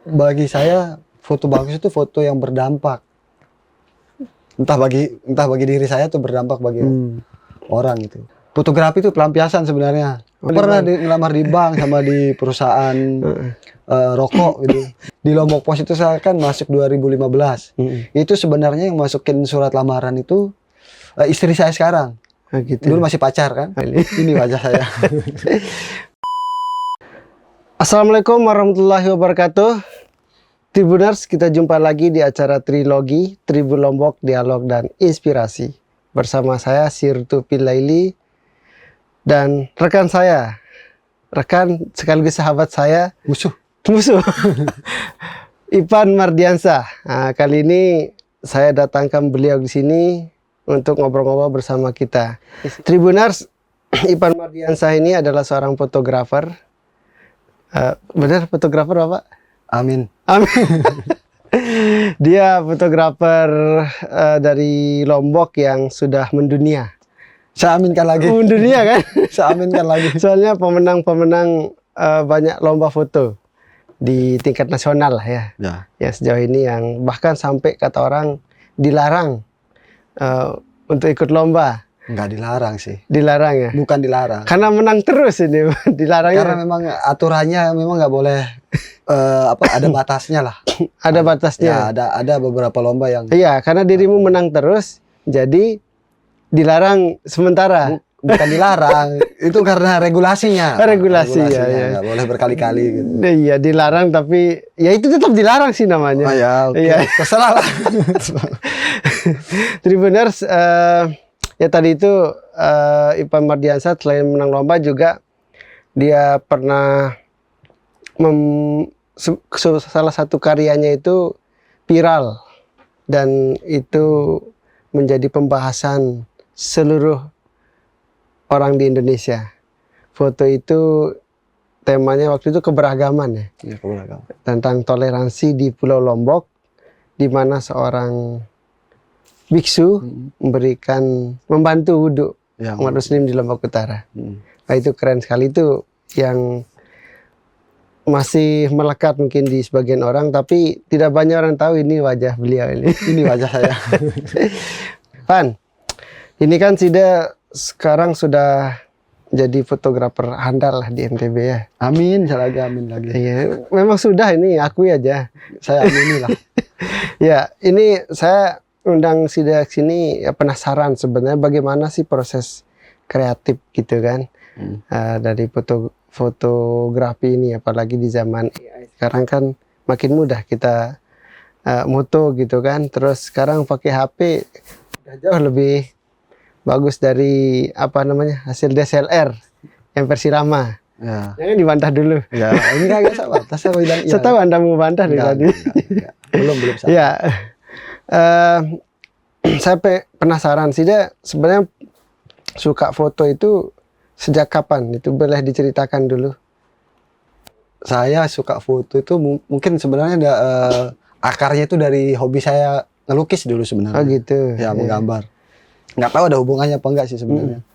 bagi saya foto bagus itu foto yang berdampak. Entah bagi diri saya tuh berdampak bagi orang gitu. Fotografi itu pelampiasan sebenarnya. Pernah ngelamar di bank sama di perusahaan rokok gitu. Di Lombok Pos itu saya kan masuk 2015. Itu sebenarnya yang masukin surat lamaran itu istri saya sekarang. Gitu. Dulu masih pacar kan. Ini wajah saya. Assalamualaikum warahmatullahi wabarakatuh. Tribuners, kita jumpa lagi di acara Trilogi Tribun Lombok, Dialog dan Inspirasi. Bersama saya Sirtu Pilaili dan rekan saya, rekan sekaligus sahabat saya, musuh Ipan Mardiansyah. Nah, kali ini saya datangkan beliau di sini untuk ngobrol-ngobrol bersama kita. Tribuners, Ipan Mardiansyah ini adalah seorang fotografer. Benar fotografer Bapak? Amin. Dia fotografer dari Lombok yang sudah mendunia. Saya aminkan lagi. Mendunia kan? Saya aminkan lagi. Soalnya pemenang banyak lomba foto di tingkat nasional lah ya. Ya sejauh ini yang bahkan sampai kata orang dilarang untuk ikut lomba. Enggak dilarang sih. Dilarang ya? Bukan dilarang. Karena menang terus ini. Dilarangnya. Karena memang aturannya memang nggak boleh ada batasnya lah. Ada batasnya. Ya, ada beberapa lomba yang. Iya, karena dirimu menang terus, jadi dilarang sementara. Bukan dilarang, itu karena regulasinya. Regulasinya ya. Nggak boleh berkali-kali gitu. Iya, dilarang tapi ya itu tetap dilarang sih namanya. Oh ya, oke. Iya. Terserah lah. Tribuners, ya tadi itu Ipan Mardiansyah selain menang lomba juga dia pernah salah satu karyanya itu viral dan itu menjadi pembahasan seluruh orang di Indonesia. Foto itu temanya waktu itu keberagaman ya. Iya, keberagaman. Tentang toleransi di Pulau Lombok, di mana seorang biksu membantu wudhu umat muslim di Lombok Utara. Nah, itu keren sekali, itu yang masih melekat mungkin di sebagian orang, tapi tidak banyak orang tahu ini wajah beliau ini. Ini wajah saya. Pan, ini kan sekarang sudah jadi fotografer handal lah di NTB ya. Amin, saya lagi amin lagi. Iya, memang sudah, ini akui aja. Saya amini lah. Ya, ini saya undang Sida sini ya, penasaran sebenarnya bagaimana sih proses kreatif gitu kan dari fotografi ini, apalagi di zaman AI sekarang kan makin mudah kita moto gitu kan, terus sekarang pakai HP udah jauh lebih bagus dari hasil DSLR yang versi lama. Ya. Jangan dibantah dulu. Ya, ini kagak salah. Saya bilang iya. Saya tahu Anda mau bantah dari tadi. Belum salah. Ya. Saya penasaran sih, dia sebenarnya suka foto itu sejak kapan? Itu boleh diceritakan dulu. Saya suka foto itu mungkin sebenarnya akarnya itu dari hobi saya ngelukis dulu sebenarnya. Oh gitu. Ya, menggambar. Nggak tahu ada hubungannya apa enggak sih sebenarnya.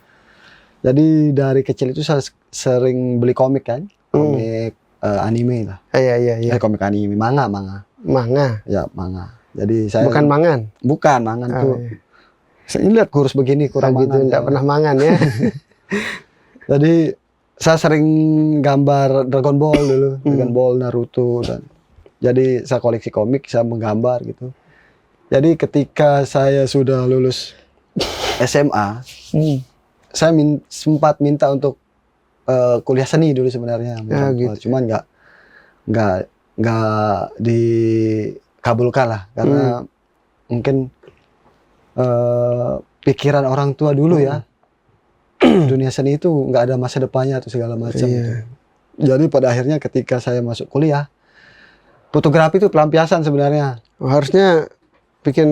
Jadi dari kecil itu saya sering beli komik kan, komik anime lah. Iya. Komik anime, manga. Manga. Ya, manga. Jadi saya bukan mangan. Bukan mangan tuh. Iya. Saya lihat kurus begini kurang gitu, mangan. enggak pernah mangan ya. Jadi saya sering gambar Dragon Ball dulu, Dragon Ball, Naruto dan jadi saya koleksi komik, saya menggambar gitu. Jadi ketika saya sudah lulus SMA, saya sempat minta untuk kuliah seni dulu sebenarnya. Gitu. Cuman nggak dikabulkan lah karena mungkin pikiran orang tua dulu ya, dunia seni itu nggak ada masa depannya atau segala macam. Gitu. Jadi pada akhirnya ketika saya masuk kuliah, fotografi itu pelampiasan sebenarnya. Harusnya bikin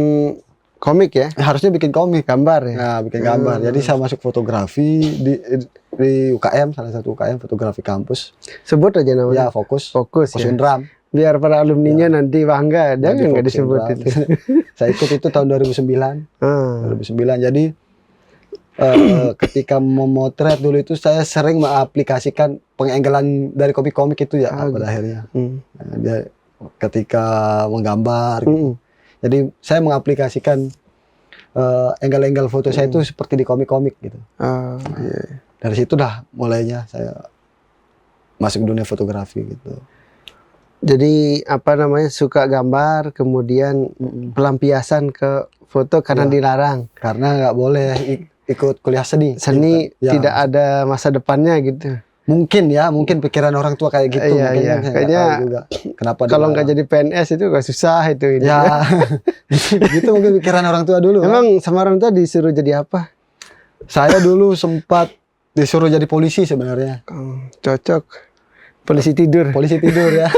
komik ya? Harusnya bikin komik, gambar ya. Nah, bikin gambar. Jadi saya masuk fotografi di UKM, salah satu UKM fotografi kampus. Sebut aja namanya. Ya, Fokus ya. Undram. Biar para alumninya nanti bangga, jangan nggak disebut itu. Saya ikut itu tahun 2009. 2009. Jadi ketika memotret dulu itu saya sering mengaplikasikan pengenggelan dari komik-komik itu ya pada akhirnya. ketika menggambar. Gitu. Mm. Jadi saya mengaplikasikan angle-angle foto saya itu seperti di komik-komik gitu. Iya. Dari situ dah mulainya saya masuk dunia fotografi gitu. Jadi apa namanya, suka gambar, kemudian pelampiasan ke foto karena Ya. dilarang. Karena nggak boleh ikut kuliah seni. Seni Ya. tidak ada masa depannya gitu. Mungkin pikiran orang tua kayak gitu. Iya, Mungkin iya. saya nggak Kayaknya tahu juga kenapa Kalau nggak dilarang. jadi PNS itu gak susah itu. Ya, gitu mungkin pikiran orang tua dulu. Emang sama orang tua disuruh jadi apa? Saya dulu sempat disuruh jadi polisi sebenarnya. Cocok. Polisi tidur. Polisi tidur ya.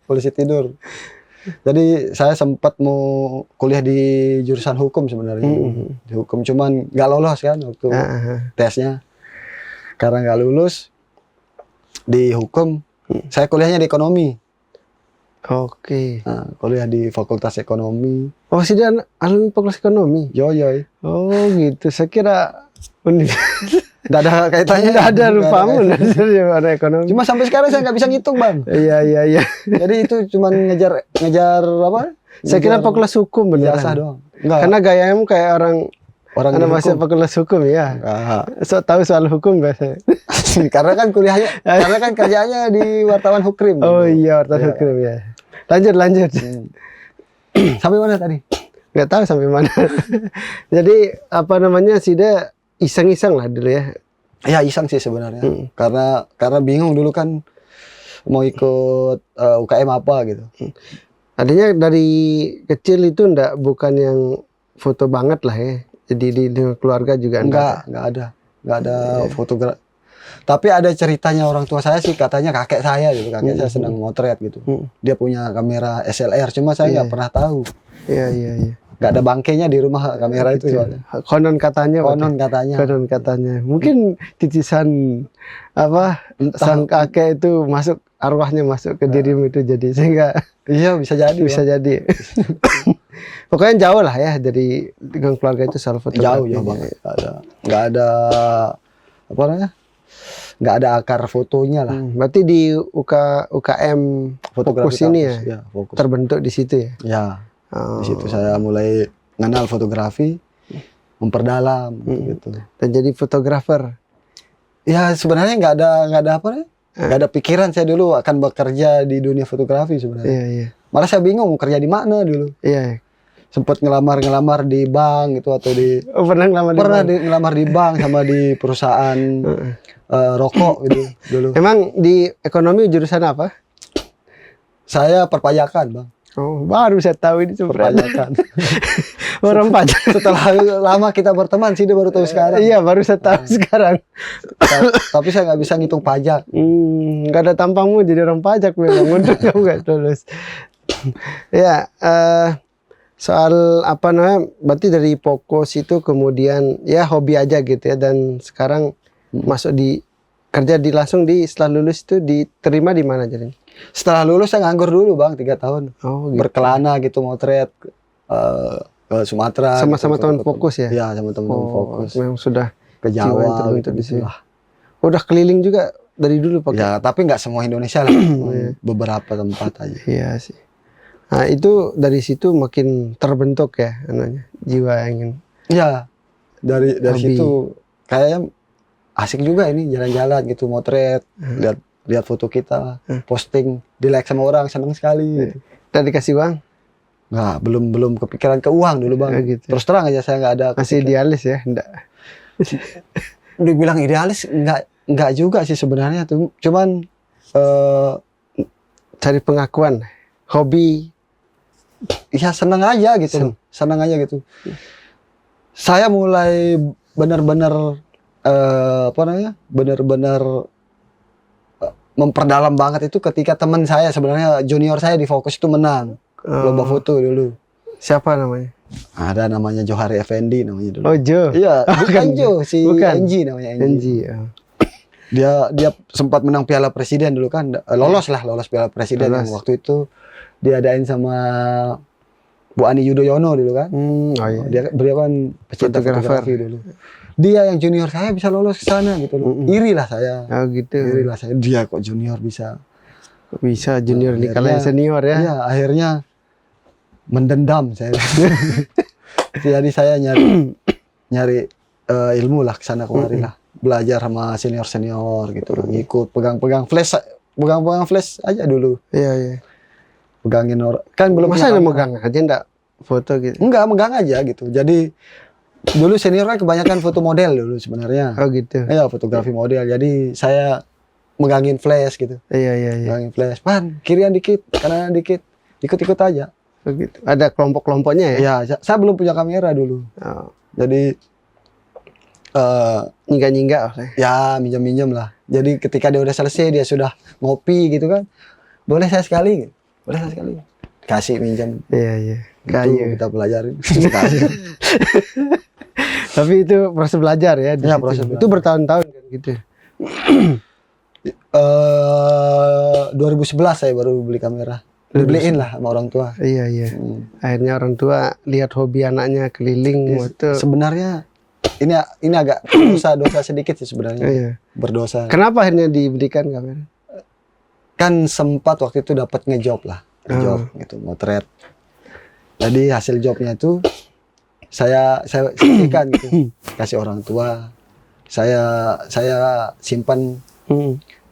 Polisi tidur. Jadi saya sempat mau kuliah di jurusan hukum sebenarnya. Di hukum cuman nggak lolos kan waktu tesnya. Karena nggak lulus di hukum, saya kuliahnya di ekonomi. Oke. Nah, kuliah di Fakultas Ekonomi. Oh, sih dia alumni Fakultas Ekonomi. Yoyoy. Oh, gitu. Saya kira Nggak ada kaitannya. nggak ada rupamu Nggak ada dari ada ekonomi. Cuma sampai sekarang saya nggak bisa ngitung, Bang. Iya. Jadi itu cuman ngejar apa? Saya kira Fakultas Hukum biasa beneran. doang. Enggak. Karena gayamu kayak orang Orang anak di masih hukum. Fakultas Hukum ya. Enggak. So tahu soal hukum biasanya. Karena kan kuliahnya, karena kan kerjanya di wartawan Hukrim. Oh gitu. iya, wartawan Iya. hukum ya. Lanjut. Sampai mana tadi? Nggak tahu sampai mana. Jadi apa namanya, Sida iseng-iseng lah dulu ya. Ya iseng sih sebenarnya. Karena bingung dulu kan mau ikut UKM apa gitu. Adanya dari kecil itu bukan yang foto banget lah ya. Jadi di keluarga juga Enggak ada fotografi. Tapi ada ceritanya orang tua saya sih, katanya kakek saya gitu. Kakek saya senang motret gitu. Dia punya kamera SLR, cuma saya nggak pernah tahu. Iya. Nggak ada bangkainya di rumah kamera itu soalnya. Konon katanya. Konon katanya. Konon katanya. Mungkin titisan apa sang kakek itu masuk, arwahnya masuk ke dirimu itu, jadi sehingga Iya bisa jadi. bisa Bang. jadi. Pokoknya jauh lah ya dari dengan keluarga itu soal fotografi. Jauh banget. Nggak ada apa namanya? Nggak ada akar fotonya lah. Berarti di UKM fokus ini ya, Ya, fokus. terbentuk di situ ya. Ya, di situ saya mulai kenal fotografi, memperdalam gitu. Dan jadi fotografer. Ya sebenarnya nggak ada apa ya? Nggak ada pikiran saya dulu akan bekerja di dunia fotografi sebenarnya. Iya. Malah saya bingung mau kerja di mana dulu. Iya. Sempat ngelamar di bank gitu atau di Oh, pernah ngelamar di bank? ngelamar di bank sama di perusahaan rokok gitu dulu. Emang di ekonomi jurusan apa? Saya perpajakan, Bang. Oh, baru saya tahu ini sebenarnya. Perpajakan. Orang pajak. Setelah lama kita berteman sih dia baru tahu sekarang. Iya, baru saya tahu sekarang. Tapi saya nggak bisa ngitung pajak. Nggak ada tampangmu jadi orang pajak memang. Untung kamu nggak lulus. Ya, soal apa namanya, berarti dari fokus itu kemudian ya hobi aja gitu ya, dan sekarang masuk di kerja langsung setelah lulus itu diterima di mana jadi? Setelah lulus saya nganggur dulu, Bang, 3 tahun. Oh, gitu. Berkelana gitu motret ke Sumatera. Sama-sama gitu, teman fokus ya? Iya, sama teman-teman fokus. Memang sudah Ke jiwa yang Jawa terbentuk gitu, di sini. lah. Udah keliling juga dari dulu Pak? Ya, tapi nggak semua Indonesia lah. Beberapa tempat aja. Iya sih. Nah, itu dari situ makin terbentuk ya anaknya, jiwa yang ingin. Iya. Dari Hobi. situ kayaknya asik juga ini jalan-jalan gitu, motret, lihat foto kita, posting, di-like sama orang, seneng sekali gitu. Dan dikasih uang? Nggak, belum kepikiran ke uang dulu, Bang. Gitu. Terus terang aja saya nggak ada Masih idealis ya? Enggak. dibilang idealis nggak juga sih sebenarnya tuh. Cuman Cari pengakuan, hobi. ya seneng aja gitu. Seneng aja gitu. Saya mulai benar-benar apa namanya? Benar-benar memperdalam banget itu ketika teman saya, sebenarnya junior saya di Fokus itu menang lomba foto dulu. Siapa namanya? Ada namanya Johari Effendi namanya dulu. Oh, Jo. Iya, bukan Jo, si Bukan. Enji namanya Enji. NG. Oh. Dia sempat menang Piala Presiden dulu kan, lolos Piala Presiden yang waktu itu diadain sama Bu Ani Yudhoyono dulu kan. Oh iya. Beliau kan pecinta fotografi dulu. Dia yang junior saya bisa lolos ke sana gitu loh. Iri lah saya. Oh gitu. Iri lah saya. Dia kok junior bisa Bisa junior di kalian senior ya. Iya, akhirnya mendendam saya. Jadi saya nyari ilmu lah kesana kemari lah, belajar sama senior gitu, ngikut pegang flash aja dulu. Iya. Pegangin kan belum Masa punya ada kamera. megang aja enggak foto gitu? Enggak, megang aja gitu. Jadi dulu senior kan kebanyakan foto model dulu sebenarnya. Oh gitu. Iya, fotografi model. Jadi saya megangin flash gitu. Iya. Megangin flash. Pan, kirian dikit, kanan dikit. Ikut-ikut aja. Oh gitu. Ada kelompok-kelompoknya ya? Iya, saya belum punya kamera dulu. Oh. Jadi Nyingga-nyingga. ya minjem-minjem lah. Jadi ketika dia udah selesai, dia sudah ngopi gitu kan. Boleh saya sekali? Boleh saya sekali? Kasih minjem. Iya. Itu Kayu. kita pelajarin. Kayu. Tapi itu proses belajar ya? Di Iya, situ. proses Itu belajar. bertahun-tahun kan gitu? 2011 saya baru beli kamera. Dibeliin lah sama orang tua. Iya. Akhirnya orang tua lihat hobi anaknya keliling moto. Sebenarnya ini agak dosa sedikit sih sebenarnya. Iya. Berdosa. Kenapa akhirnya diberikan kamera? Kan sempat waktu itu dapat ngejob lah, ngejob gitu, motret. Jadi hasil jobnya itu saya sisihkan gitu, kasih orang tua. Saya simpan.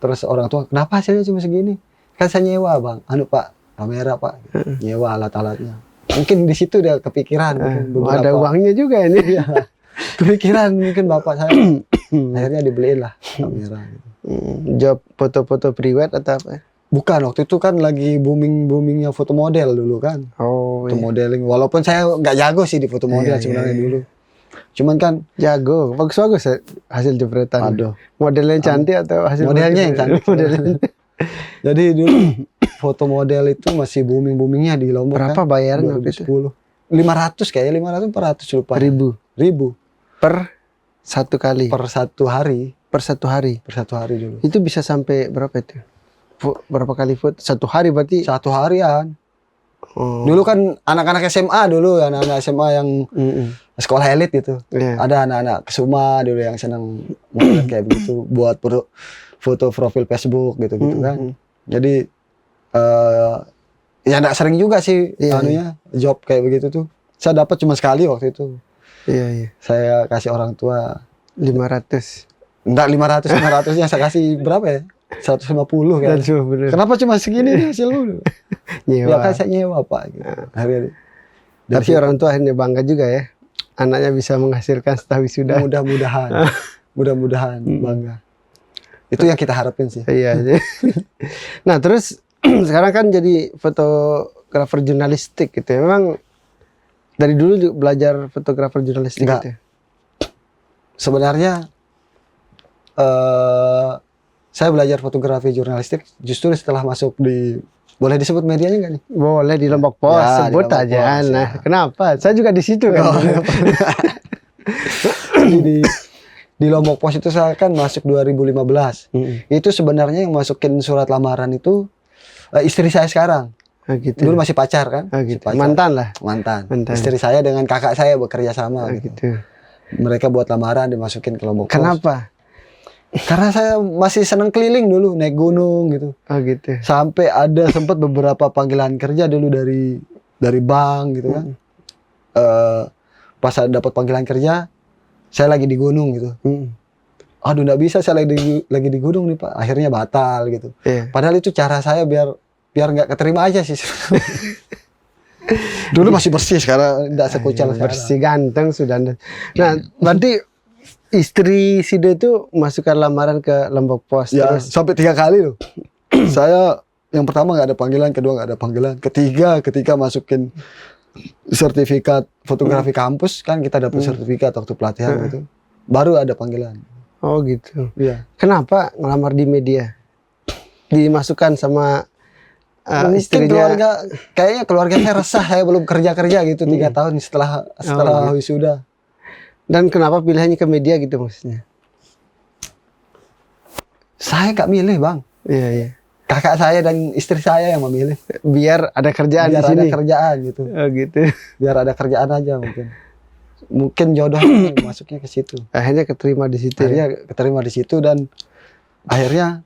Terus orang tua, kenapa hasilnya cuma segini? Kan saya nyewa bang, Pak, kamera Pak, nyewa alat-alatnya. Mungkin di situ dia kepikiran. Ada uangnya juga ini. Iya. Kepikiran mungkin bapak saya. Akhirnya dibeliin lah kamera. Gitu. Job foto-foto priwet atau apa? Bukan, waktu itu kan lagi boomingnya foto model dulu kan. Oh, Foto modeling. Walaupun saya nggak jago sih di foto model sebenarnya dulu. Cuman kan jago, bagus ya hasil jepretan. aduh, Modelnya cantik atau hasil modelnya yang cantik. Modelnya. Jadi dulu foto model itu masih boomingnya di Lombok. Berapa kan? bayarnya waktu itu? 2010. 500 kayaknya, 500 400 lupa. Ribu Per satu kali. per satu hari. Per satu hari. Per satu hari dulu. Itu bisa sampai berapa itu? Berapa kali foto? Satu hari berarti? Satu harian. Oh. Dulu kan anak-anak SMA dulu, anak-anak SMA yang sekolah elit gitu. Iya. Ada anak-anak Kesuma dulu yang senang model kayak begitu, buat foto profil Facebook gitu kan. Jadi ya enggak sering juga sih anunya job kayak begitu tuh. Saya dapat cuma sekali waktu itu. Iya. Saya kasih orang tua 500. enggak 500-nya saya kasih berapa ya? 150 kan. Kenapa cuma segini nih hasil lu? Nyewa. Ya kan saya nyewa Pak gitu. Hari-hari. Tapi orang tua akhirnya bangga juga ya. Anaknya bisa menghasilkan setelah wisuda. Mudah-mudahan bangga. Itu yang kita harapin sih. Iya. Nah, terus sekarang kan jadi fotografer jurnalistik gitu ya. Memang dari dulu juga belajar fotografer jurnalistik Enggak. gitu ya? Sebenarnya saya belajar fotografi jurnalistik justru setelah masuk di, boleh disebut medianya nggak nih? Boleh di Lombok Pos, Ya, sebut di Lombok aja. Pos, Nah, ya. kenapa? Saya juga di situ kan. Jadi di Lombok Pos itu saya kan masuk 2015. Itu sebenarnya yang masukin surat lamaran itu istri saya sekarang. Oh, gitu. Dulu masih pacar kan? Oh, gitu. Masih pacar. Mantan lah. Mantan. Mantan. Istri saya dengan kakak saya bekerja sama Oh, gitu. gitu. Mereka buat lamaran dimasukin ke Lombok Pos. Kenapa? Karena saya masih seneng keliling dulu, naik gunung gitu. Oh, gitu. Sampai ada sempat beberapa panggilan kerja dulu dari bank gitu kan. Pas dapat panggilan kerja, saya lagi di gunung gitu. Aduh, nggak bisa, saya lagi di gunung nih Pak. Akhirnya batal gitu. Iya. Padahal itu cara saya biar nggak keterima aja sih. Dulu masih bersih, sekarang nggak sekucel sekarang. Bersih ganteng sudah. Nah, berarti istri Sido itu masukkan lamaran ke Lombok Pos Ya, terus. sampai 3 kali loh. Saya yang pertama nggak ada panggilan, kedua nggak ada panggilan, ketiga ketika masukin sertifikat fotografi kampus kan kita dapat sertifikat waktu pelatihan gitu, baru ada panggilan. Oh, gitu. Iya. Kenapa ngelamar di media? Dimasukkan sama Mungkin istrinya. kayaknya keluarga saya resah saya belum kerja gitu 3 tahun setelah gitu. wisuda. Dan kenapa pilihannya ke media gitu maksudnya? Saya nggak milih bang, Iya. kakak saya dan istri saya yang memilih. Biar ada kerjaan Biar di sini. ada kerjaan gitu, Oh, gitu. biar ada kerjaan aja mungkin jodohnya masuknya ke situ. Akhirnya keterima di situ. Akhirnya keterima di situ dan akhirnya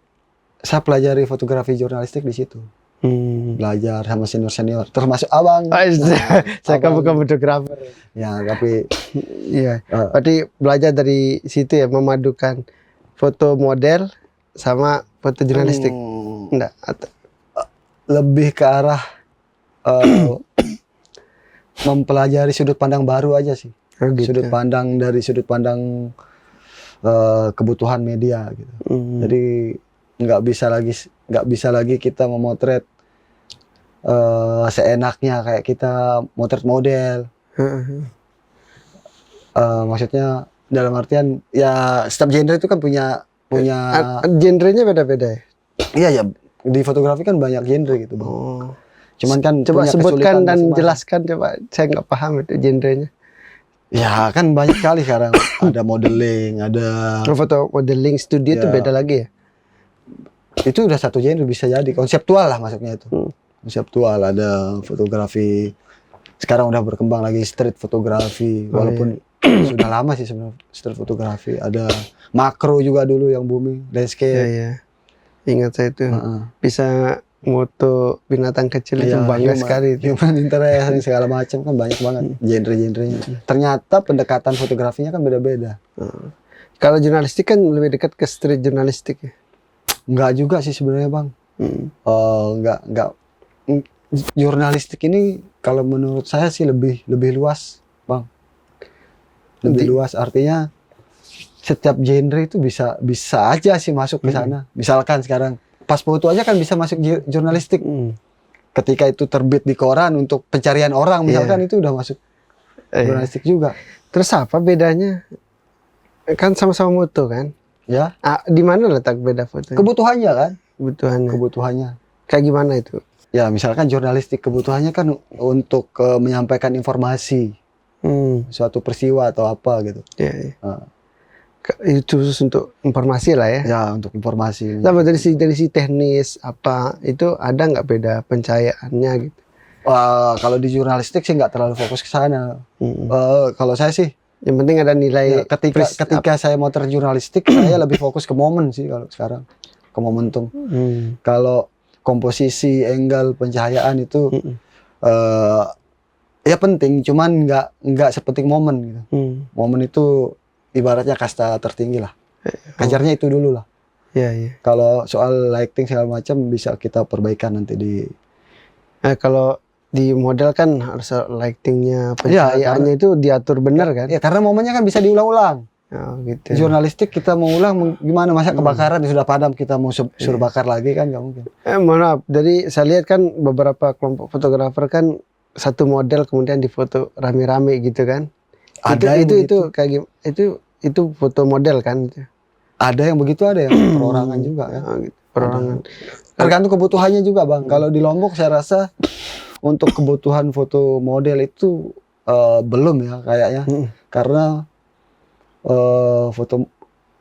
saya pelajari fotografi jurnalistik di situ. Belajar sama senior-senior, termasuk abang. Saya kan Abang. bukan fotografer. Ya, tapi Iya. Berarti belajar dari situ ya, memadukan foto model sama foto jurnalistik. Enggak. lebih ke arah mempelajari sudut pandang baru aja sih. Gitu. Sudut pandang dari sudut pandang kebutuhan media gitu. Jadi nggak bisa lagi kita memotret seenaknya kayak kita motret model. Maksudnya dalam artian ya setiap genre itu kan punya genrenya beda-beda ya. Iya ya, di fotografi kan banyak genre gitu Bang. Cuman kan Coba punya sebutkan kesulitan dan masing-masing. jelaskan, coba, saya nggak paham itu genrenya. Ya kan banyak sekali sekarang, ada modeling, ada Foto modeling studio itu Ya. beda lagi ya. itu udah satu genre, bisa jadi konseptual lah masuknya itu. Konseptual, ada fotografi. Sekarang udah berkembang lagi street fotografi, walaupun sudah lama sih sebenarnya street fotografi. Ada makro juga dulu yang booming, landscape. Iya. Ingat saya itu bisa moto binatang kecil itu Iya, bangga sekali itu. Human interest dan segala macam kan banyak banget genre-genrenya. Ternyata pendekatan fotografinya kan beda-beda. Kalau jurnalistik kan lebih dekat ke street jurnalistik ya. Enggak juga sih sebenarnya Bang. Enggak. Jurnalistik ini kalau menurut saya sih lebih luas, Bang. Lebih luas, artinya setiap genre itu bisa aja sih masuk ke sana. Misalkan sekarang pas foto aja kan bisa masuk jurnalistik. Ketika itu terbit di koran untuk pencarian orang misalkan, itu udah masuk jurnalistik juga. Terus apa bedanya? Kan sama-sama moto kan? Ya. Di mana letak beda fotonya? Kebutuhannya kan? Kebutuhannya. Kayak gimana itu? Ya misalkan jurnalistik kebutuhannya kan untuk menyampaikan informasi suatu peristiwa atau apa gitu. Iya. Itu khusus untuk informasi lah ya. Ya untuk informasi. Sama dari si teknis apa itu ada nggak beda pencahayaannya gitu? Kalau di jurnalistik sih nggak terlalu fokus ke sana. Kalau saya sih, yang penting ada nilai. ketika saya mau jurnalistik, saya lebih fokus ke momen sih kalau sekarang, ke momentum. Kalau komposisi, angle, pencahayaan itu ya penting, cuman nggak sepenting momen gitu. Momen itu ibaratnya kasta tertinggi lah. Kejarnya itu dulu lah. Iya. Kalau soal lighting segala macam bisa kita perbaikan nanti di. Kalau di model kan harus lightingnya, pencahayaannya itu diatur benar kan? Ya karena momennya kan bisa diulang-ulang. Gitu. Jurnalistik kita mau ulang gimana, masa kebakaran sudah padam kita mau suruh bakar lagi kan nggak mungkin. Mohon maaf, dari saya lihat kan beberapa kelompok fotografer kan satu model kemudian difoto rame-rame gitu kan? Ada itu kayak itu foto model kan? Ada yang begitu, ada yang perorangan juga kan? Gitu. Perorangan. Tergantung kebutuhannya juga Bang. Kalau di Lombok saya rasa untuk kebutuhan foto model itu belum ya kayaknya, karena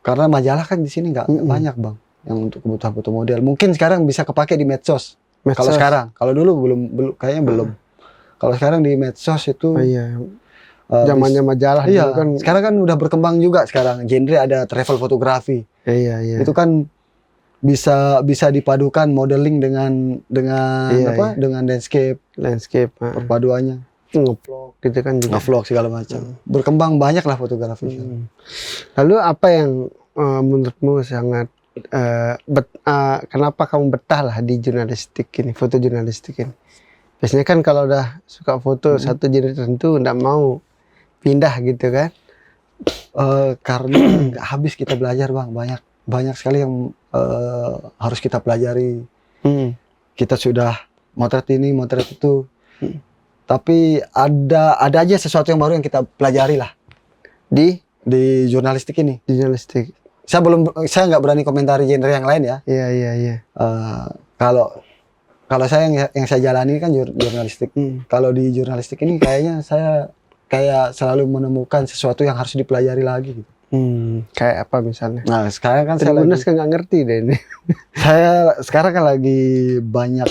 karena majalah kan di sini nggak banyak Bang yang untuk kebutuhan foto model. Mungkin sekarang bisa kepake di medsos. Kalau sekarang, kalau dulu belum kayaknya belum. Kalau sekarang di medsos itu zamannya majalah iya, kan. sekarang kan udah berkembang juga sekarang genre ada travel fotografi. Iya. Itu kan bisa dipadukan modeling dengan dengan landscape perpaduannya. Ngevlog gitu kan juga. Ngevlog segala macam. Berkembang banyak lah fotografi. Lalu apa yang menurutmu sangat kenapa kamu betah lah di jurnalistik ini, foto jurnalistik ini? Biasanya kan kalau udah suka foto satu genre tertentu nggak mau pindah gitu kan? Karena nggak habis kita belajar Bang, banyak sekali yang harus kita pelajari. Kita sudah motret ini, motret itu, tapi ada aja sesuatu yang baru yang kita pelajari lah di jurnalistik ini. Di jurnalistik. Saya nggak berani komentari genre yang lain ya. Iya. Kalau saya yang saya jalani kan jurnalistik. Kalau di jurnalistik ini kayaknya saya kayak selalu menemukan sesuatu yang harus dipelajari lagi gitu. Kayak apa misalnya? Nah sekarang kan Tribunas kan nggak ngerti deh ini. Saya sekarang kan lagi banyak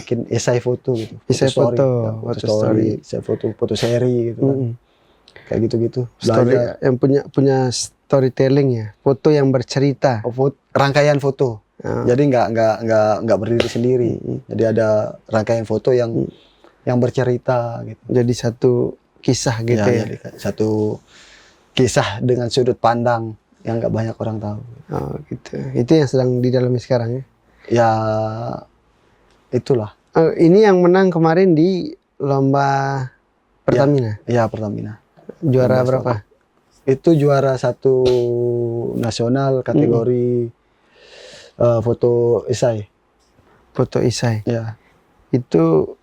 bikin esai foto gitu. Esai foto story, esai foto seri gitu kan. Kayak gitu-gitu. Story yang punya storytelling ya, foto yang bercerita. Rangkaian foto. Jadi nggak berdiri sendiri. Jadi ada rangkaian foto yang bercerita gitu. Jadi satu kisah gitu ya. Jadi satu kisah dengan sudut pandang yang nggak banyak orang tahu. Oh gitu. Itu yang sedang didalami sekarang ya. Ya itulah. Ini yang menang kemarin di lomba Pertamina. Ya Pertamina. Juara berapa? Itu juara 1 nasional kategori foto esai. Foto esai. Ya. Itu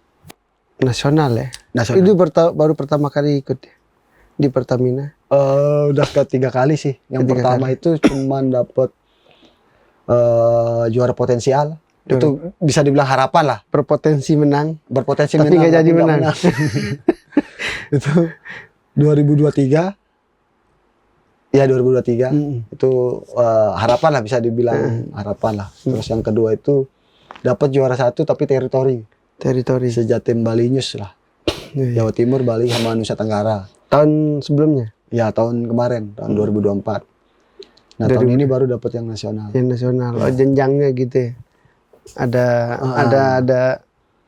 nasional ya. Nasional. Itu baru pertama kali ikut ya? Di Pertamina. Udah ketiga kali sih. Yang pertama itu cuman dapat juara potensial. Itu bisa dibilang harapan lah. Berpotensi menang. Berpotensi tapi menang. Tapi nggak jadi menang. Itu 2023. Ya 2023. Itu harapan lah, bisa dibilang harapan lah. Terus yang kedua itu dapat juara 1 tapi teritori. Sejatim Bali News lah. Jawa Timur, Bali sama Nusa Tenggara. Tahun sebelumnya? Ya tahun kemarin, tahun 2024. Nah tahun ini baru dapat yang nasional. Yang nasional. Oh jenjangnya gitu ya. Ada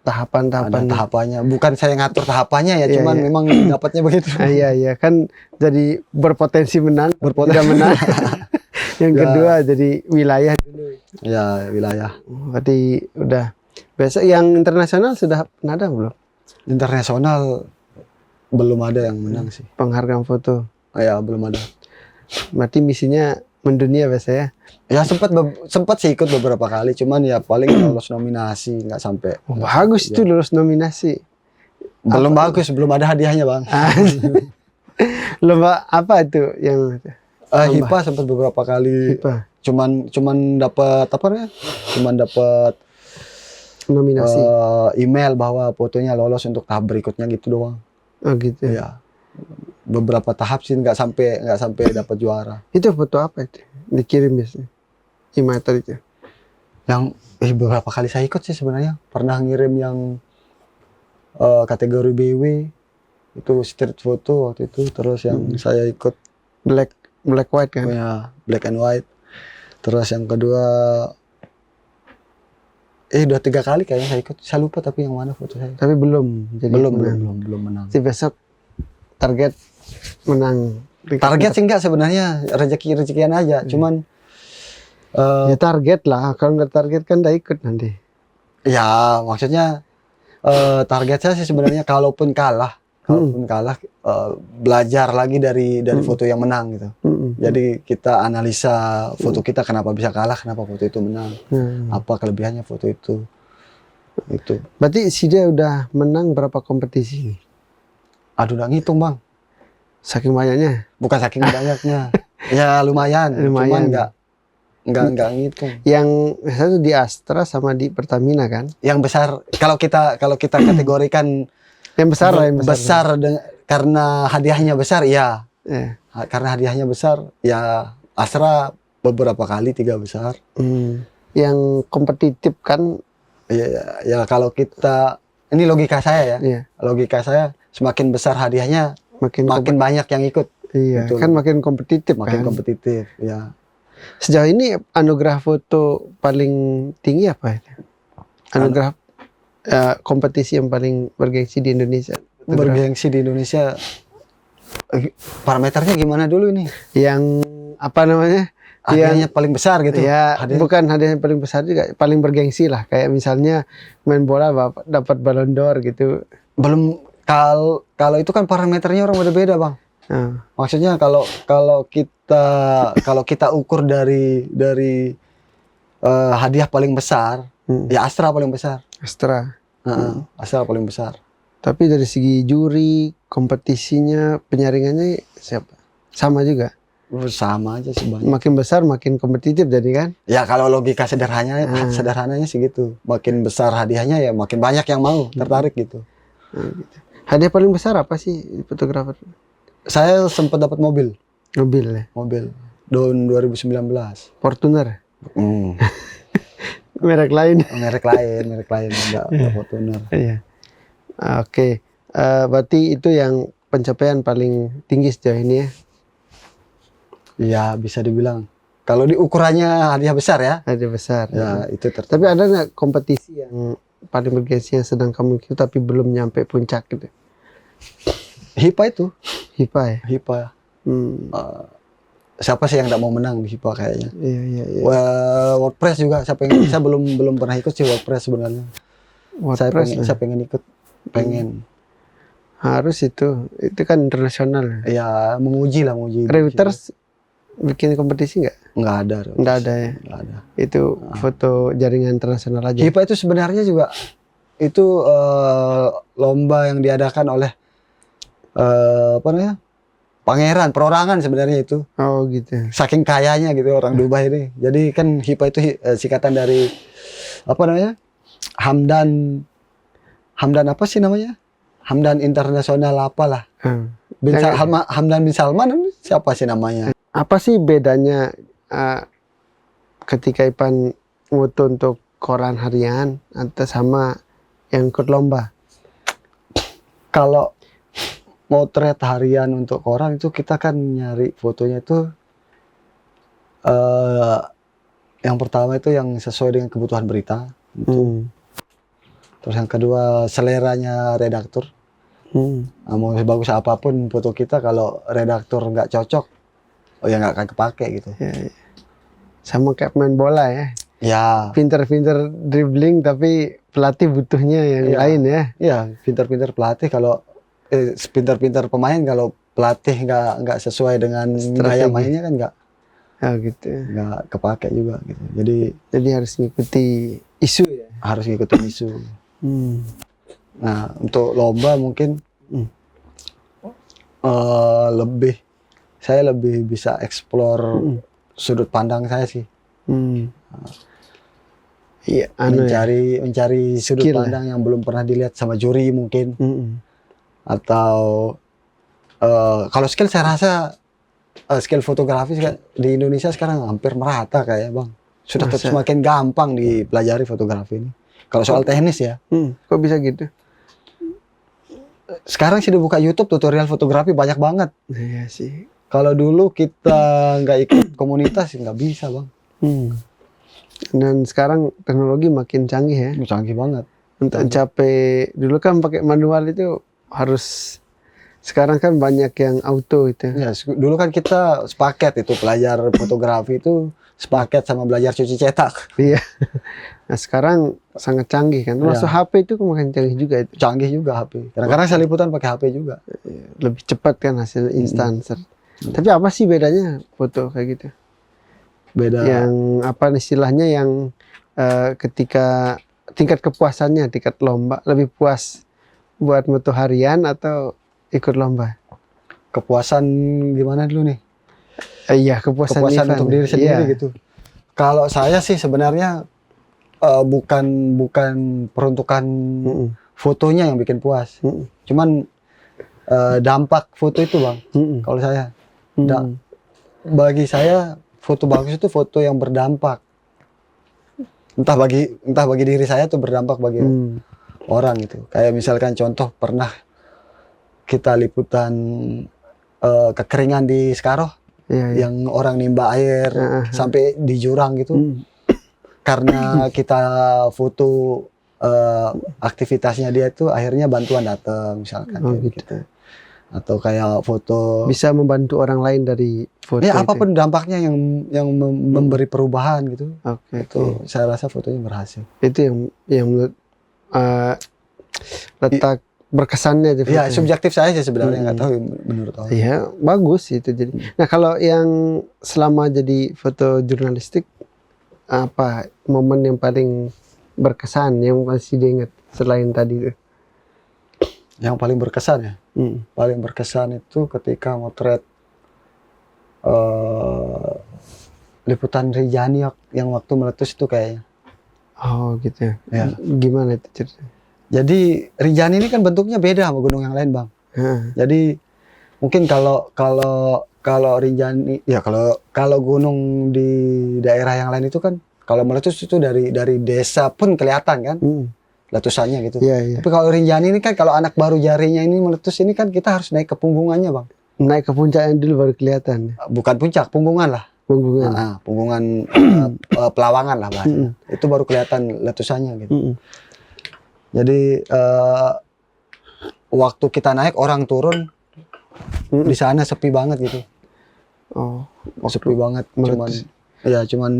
tahapan-tahapan. Ada tahapannya. Bukan saya ngatur tahapannya ya, cuman memang dapatnya begitu. Iya kan jadi berpotensi menang, tidak menang. Yang kedua jadi wilayah dulu. Ya wilayah. Berarti udah. Biasa yang internasional sudah pernah ada belum? Internasional belum ada yang menang sih. Penghargaan foto. Ya belum ada. Berarti misinya mendunia biasa ya? Ya sempat sih ikut beberapa kali, cuman ya paling lolos nominasi, nggak sampai. Bagus itu lolos nominasi. Belum bagus, belum ada hadiahnya bang. Lomba apa itu yang? HIPA sempat beberapa kali. HIPA. Cuman dapat apa ya? Cuman dapat nominasi. Email bahwa fotonya lolos untuk tahap berikutnya gitu doang. Oh gitu. Ya. Beberapa tahap sih nggak sampai dapat juara. Itu foto apa itu? Dikirim biasanya. Email itu. Yang beberapa kali saya ikut sih sebenarnya. Pernah ngirim yang kategori BW itu street foto waktu itu. Terus yang saya ikut black white kan? Ya, black and white. Terus yang kedua udah 3 kali kayaknya saya ikut. Saya lupa tapi yang mana foto saya. Tapi belum jadi belum menang. Si besok target menang. Target sih enggak sebenarnya, rezekian aja. Cuman ya target lah. Kalau nggak target kan udah ikut nanti. Ya maksudnya target saya sih sebenarnya kalaupun kalah belajar lagi dari foto yang menang gitu. Jadi kita analisa foto kita kenapa bisa kalah, kenapa foto itu menang, apa kelebihannya foto itu. Itu. Berarti si dia udah menang berapa kompetisi? Aduh udah ngitung bang. Saking banyaknya? Bukan saking banyaknya. Ya lumayan. Cuman nggak ngitung. Yang satu di Astra sama di Pertamina kan? Yang besar kalau kita kategorikan yang besar lah, yang besar karena hadiahnya besar ya. Karena hadiahnya besar ya Astra beberapa kali 3 besar. Yang kompetitif kan? Ya kalau kita ini logika saya ya. Logika saya semakin besar hadiahnya makin banyak yang ikut. Iya, betul. Kan makin kompetitif makin kan? kompetitif, ya. Sejauh ini anugerah foto paling tinggi apa itu? Anugerah kompetisi yang paling bergengsi di Indonesia. Bergengsi di Indonesia. Parameternya gimana dulu ini? Yang apa namanya? Hadiahnya paling besar gitu. Ya, bukan hadiahnya paling besar juga, paling bergengsi lah. Kayak misalnya main bola dapat Ballon d'Or gitu. Belum. Kalau itu kan parameternya orang beda-beda bang. Maksudnya kalau kita ukur dari hadiah paling besar, ya Astra paling besar. Astra. Astra paling besar. Tapi dari segi juri, kompetisinya, penyaringannya siapa? Sama juga. Sama aja sih bang. Makin besar makin kompetitif jadi kan? Ya kalau logika sederhananya sih gitu. Makin besar hadiahnya ya makin banyak yang mau tertarik gitu. Gitu. Hadiah paling besar apa sih fotografer? Saya sempat dapat mobil. Mobil ya? Mobil. Tahun 2019. Fortuner? Merek lain? Merek lain. Enggak Fortuner. Iya. Oke. Berarti itu yang pencapaian paling tinggi sejauh ini ya? Ya bisa dibilang. Kalau di ukurannya hadiah besar ya, Ada besar. ya itu Tapi ada nggak kompetisi yang paling bergengsi yang sedang kamu ikut tapi belum nyampe puncak gitu? HIPA itu, HIPA ya? HIPA. Hmm. Siapa sih yang nggak mau menang di HIPA kayaknya? Iya, iya, iya. WordPress juga, saya belum pernah ikut sih WordPress sebenarnya. WordPress Saya pengen ikut, pengen. harus itu kan internasional. Ya menguji. Reuters bikin kompetisi Nggak ada. Nggak ada ya. Nggak ada. Itu foto jaringan internasional aja. HIPA itu sebenarnya juga itu lomba yang diadakan oleh apa namanya, pangeran perorangan sebenarnya itu. Oh gitu. Saking kayanya gitu orang Dubai ini. Jadi kan HIPA itu singkatan dari apa namanya, Hamdan apa sih namanya? Hamdan Internasional apalah. Hamdan bin Salman siapa sih namanya? Apa sih bedanya ketika Ipan foto untuk koran harian atau sama yang ikut lomba? Kalau motret harian untuk koran itu kita kan nyari fotonya itu yang pertama itu yang sesuai dengan kebutuhan berita. Terus yang kedua seleranya redaktur. Mau bagus apapun foto kita, kalau redaktur nggak cocok, oh ya nggak akan kepake gitu. Ya. Sama kayak main bola ya. Ya. Pinter-pinter dribbling tapi pelatih butuhnya yang lain ya. Iya, pinter-pinter pelatih kalau pinter-pinter pemain, kalau pelatih nggak sesuai dengan gaya mainnya kan gitu. Nggak kepake juga gitu. Jadi harus ngikuti isu ya. Harus ngikutin isu. Nah, untuk lomba mungkin saya lebih bisa explore sudut pandang saya sih. Iya, mencari sudut pandang yang belum pernah dilihat sama juri mungkin. Atau kalau skill saya rasa skill fotografi di Indonesia sekarang hampir merata kayak Bang. Sudah semakin gampang dipelajari fotografi ini. Kalau soal teknis ya. Kok bisa gitu? Sekarang sih dibuka YouTube tutorial fotografi banyak banget. Iya sih. Kalau dulu kita nggak ikut komunitas nggak bisa Bang. Dan sekarang teknologi makin canggih ya. Canggih banget. Untuk mencapai, dulu kan pakai manual itu harus, sekarang kan banyak yang auto itu. Ya, dulu kan kita sepaket itu belajar fotografi itu sepaket sama belajar cuci cetak. Iya. Nah sekarang sangat canggih kan. Masuk HP itu makin canggih juga itu. Canggih juga HP. Kadang-kadang saya liputan pakai HP juga. Lebih cepat kan hasil instan. Tapi apa sih bedanya foto kayak gitu? Beda. Yang apa istilahnya yang ketika tingkat kepuasannya, tingkat lomba lebih puas buat foto harian atau ikut lomba? Kepuasan gimana dulu nih? Iya, kepuasan untuk diri sendiri gitu. Kalau saya sih sebenarnya bukan peruntukan fotonya yang bikin puas. Cuman dampak foto itu Bang. Kalau saya, bagi saya foto bagus itu foto yang berdampak. Entah bagi diri saya tuh berdampak bagi orang gitu. Kayak misalkan contoh pernah kita liputan kekeringan di Skaroh. Yang orang nimba air sampai di jurang gitu. Karena kita foto aktivitasnya dia itu, akhirnya bantuan datang misalkan gitu. Atau kayak foto bisa membantu orang lain dari foto ya apapun dampaknya yang memberi perubahan gitu. Itu saya rasa fotonya berhasil. Itu yang menurut letak berkesannya itu. Ya subjektif saya sih sebenarnya, nggak tahu menurut orang. Iya bagus itu jadi. Nah kalau yang selama jadi foto jurnalistik, apa momen yang paling berkesan yang masih diingat selain tadi itu? Yang paling berkesan ya? Paling berkesan itu ketika motret liputan Rijani yang waktu meletus itu kayaknya. Oh gitu ya. Gimana itu ceritanya? Jadi Rinjani ini kan bentuknya beda sama gunung yang lain Bang. Jadi mungkin kalau Rinjani ya kalau gunung di daerah yang lain itu kan kalau meletus itu dari desa pun kelihatan kan letusannya gitu. Tapi kalau Rinjani ini kan kalau anak baru jarinya ini meletus ini kan kita harus naik ke punggungannya Bang. Naik ke puncaknya dulu baru kelihatan. Bukan puncak, punggungan lah. Punggungan. Punggungan Pelawangan lah bahasa. Itu baru kelihatan letusannya gitu. Jadi waktu kita naik orang turun di sana sepi banget gitu. Oh, Sepi banget. meletus. Cuman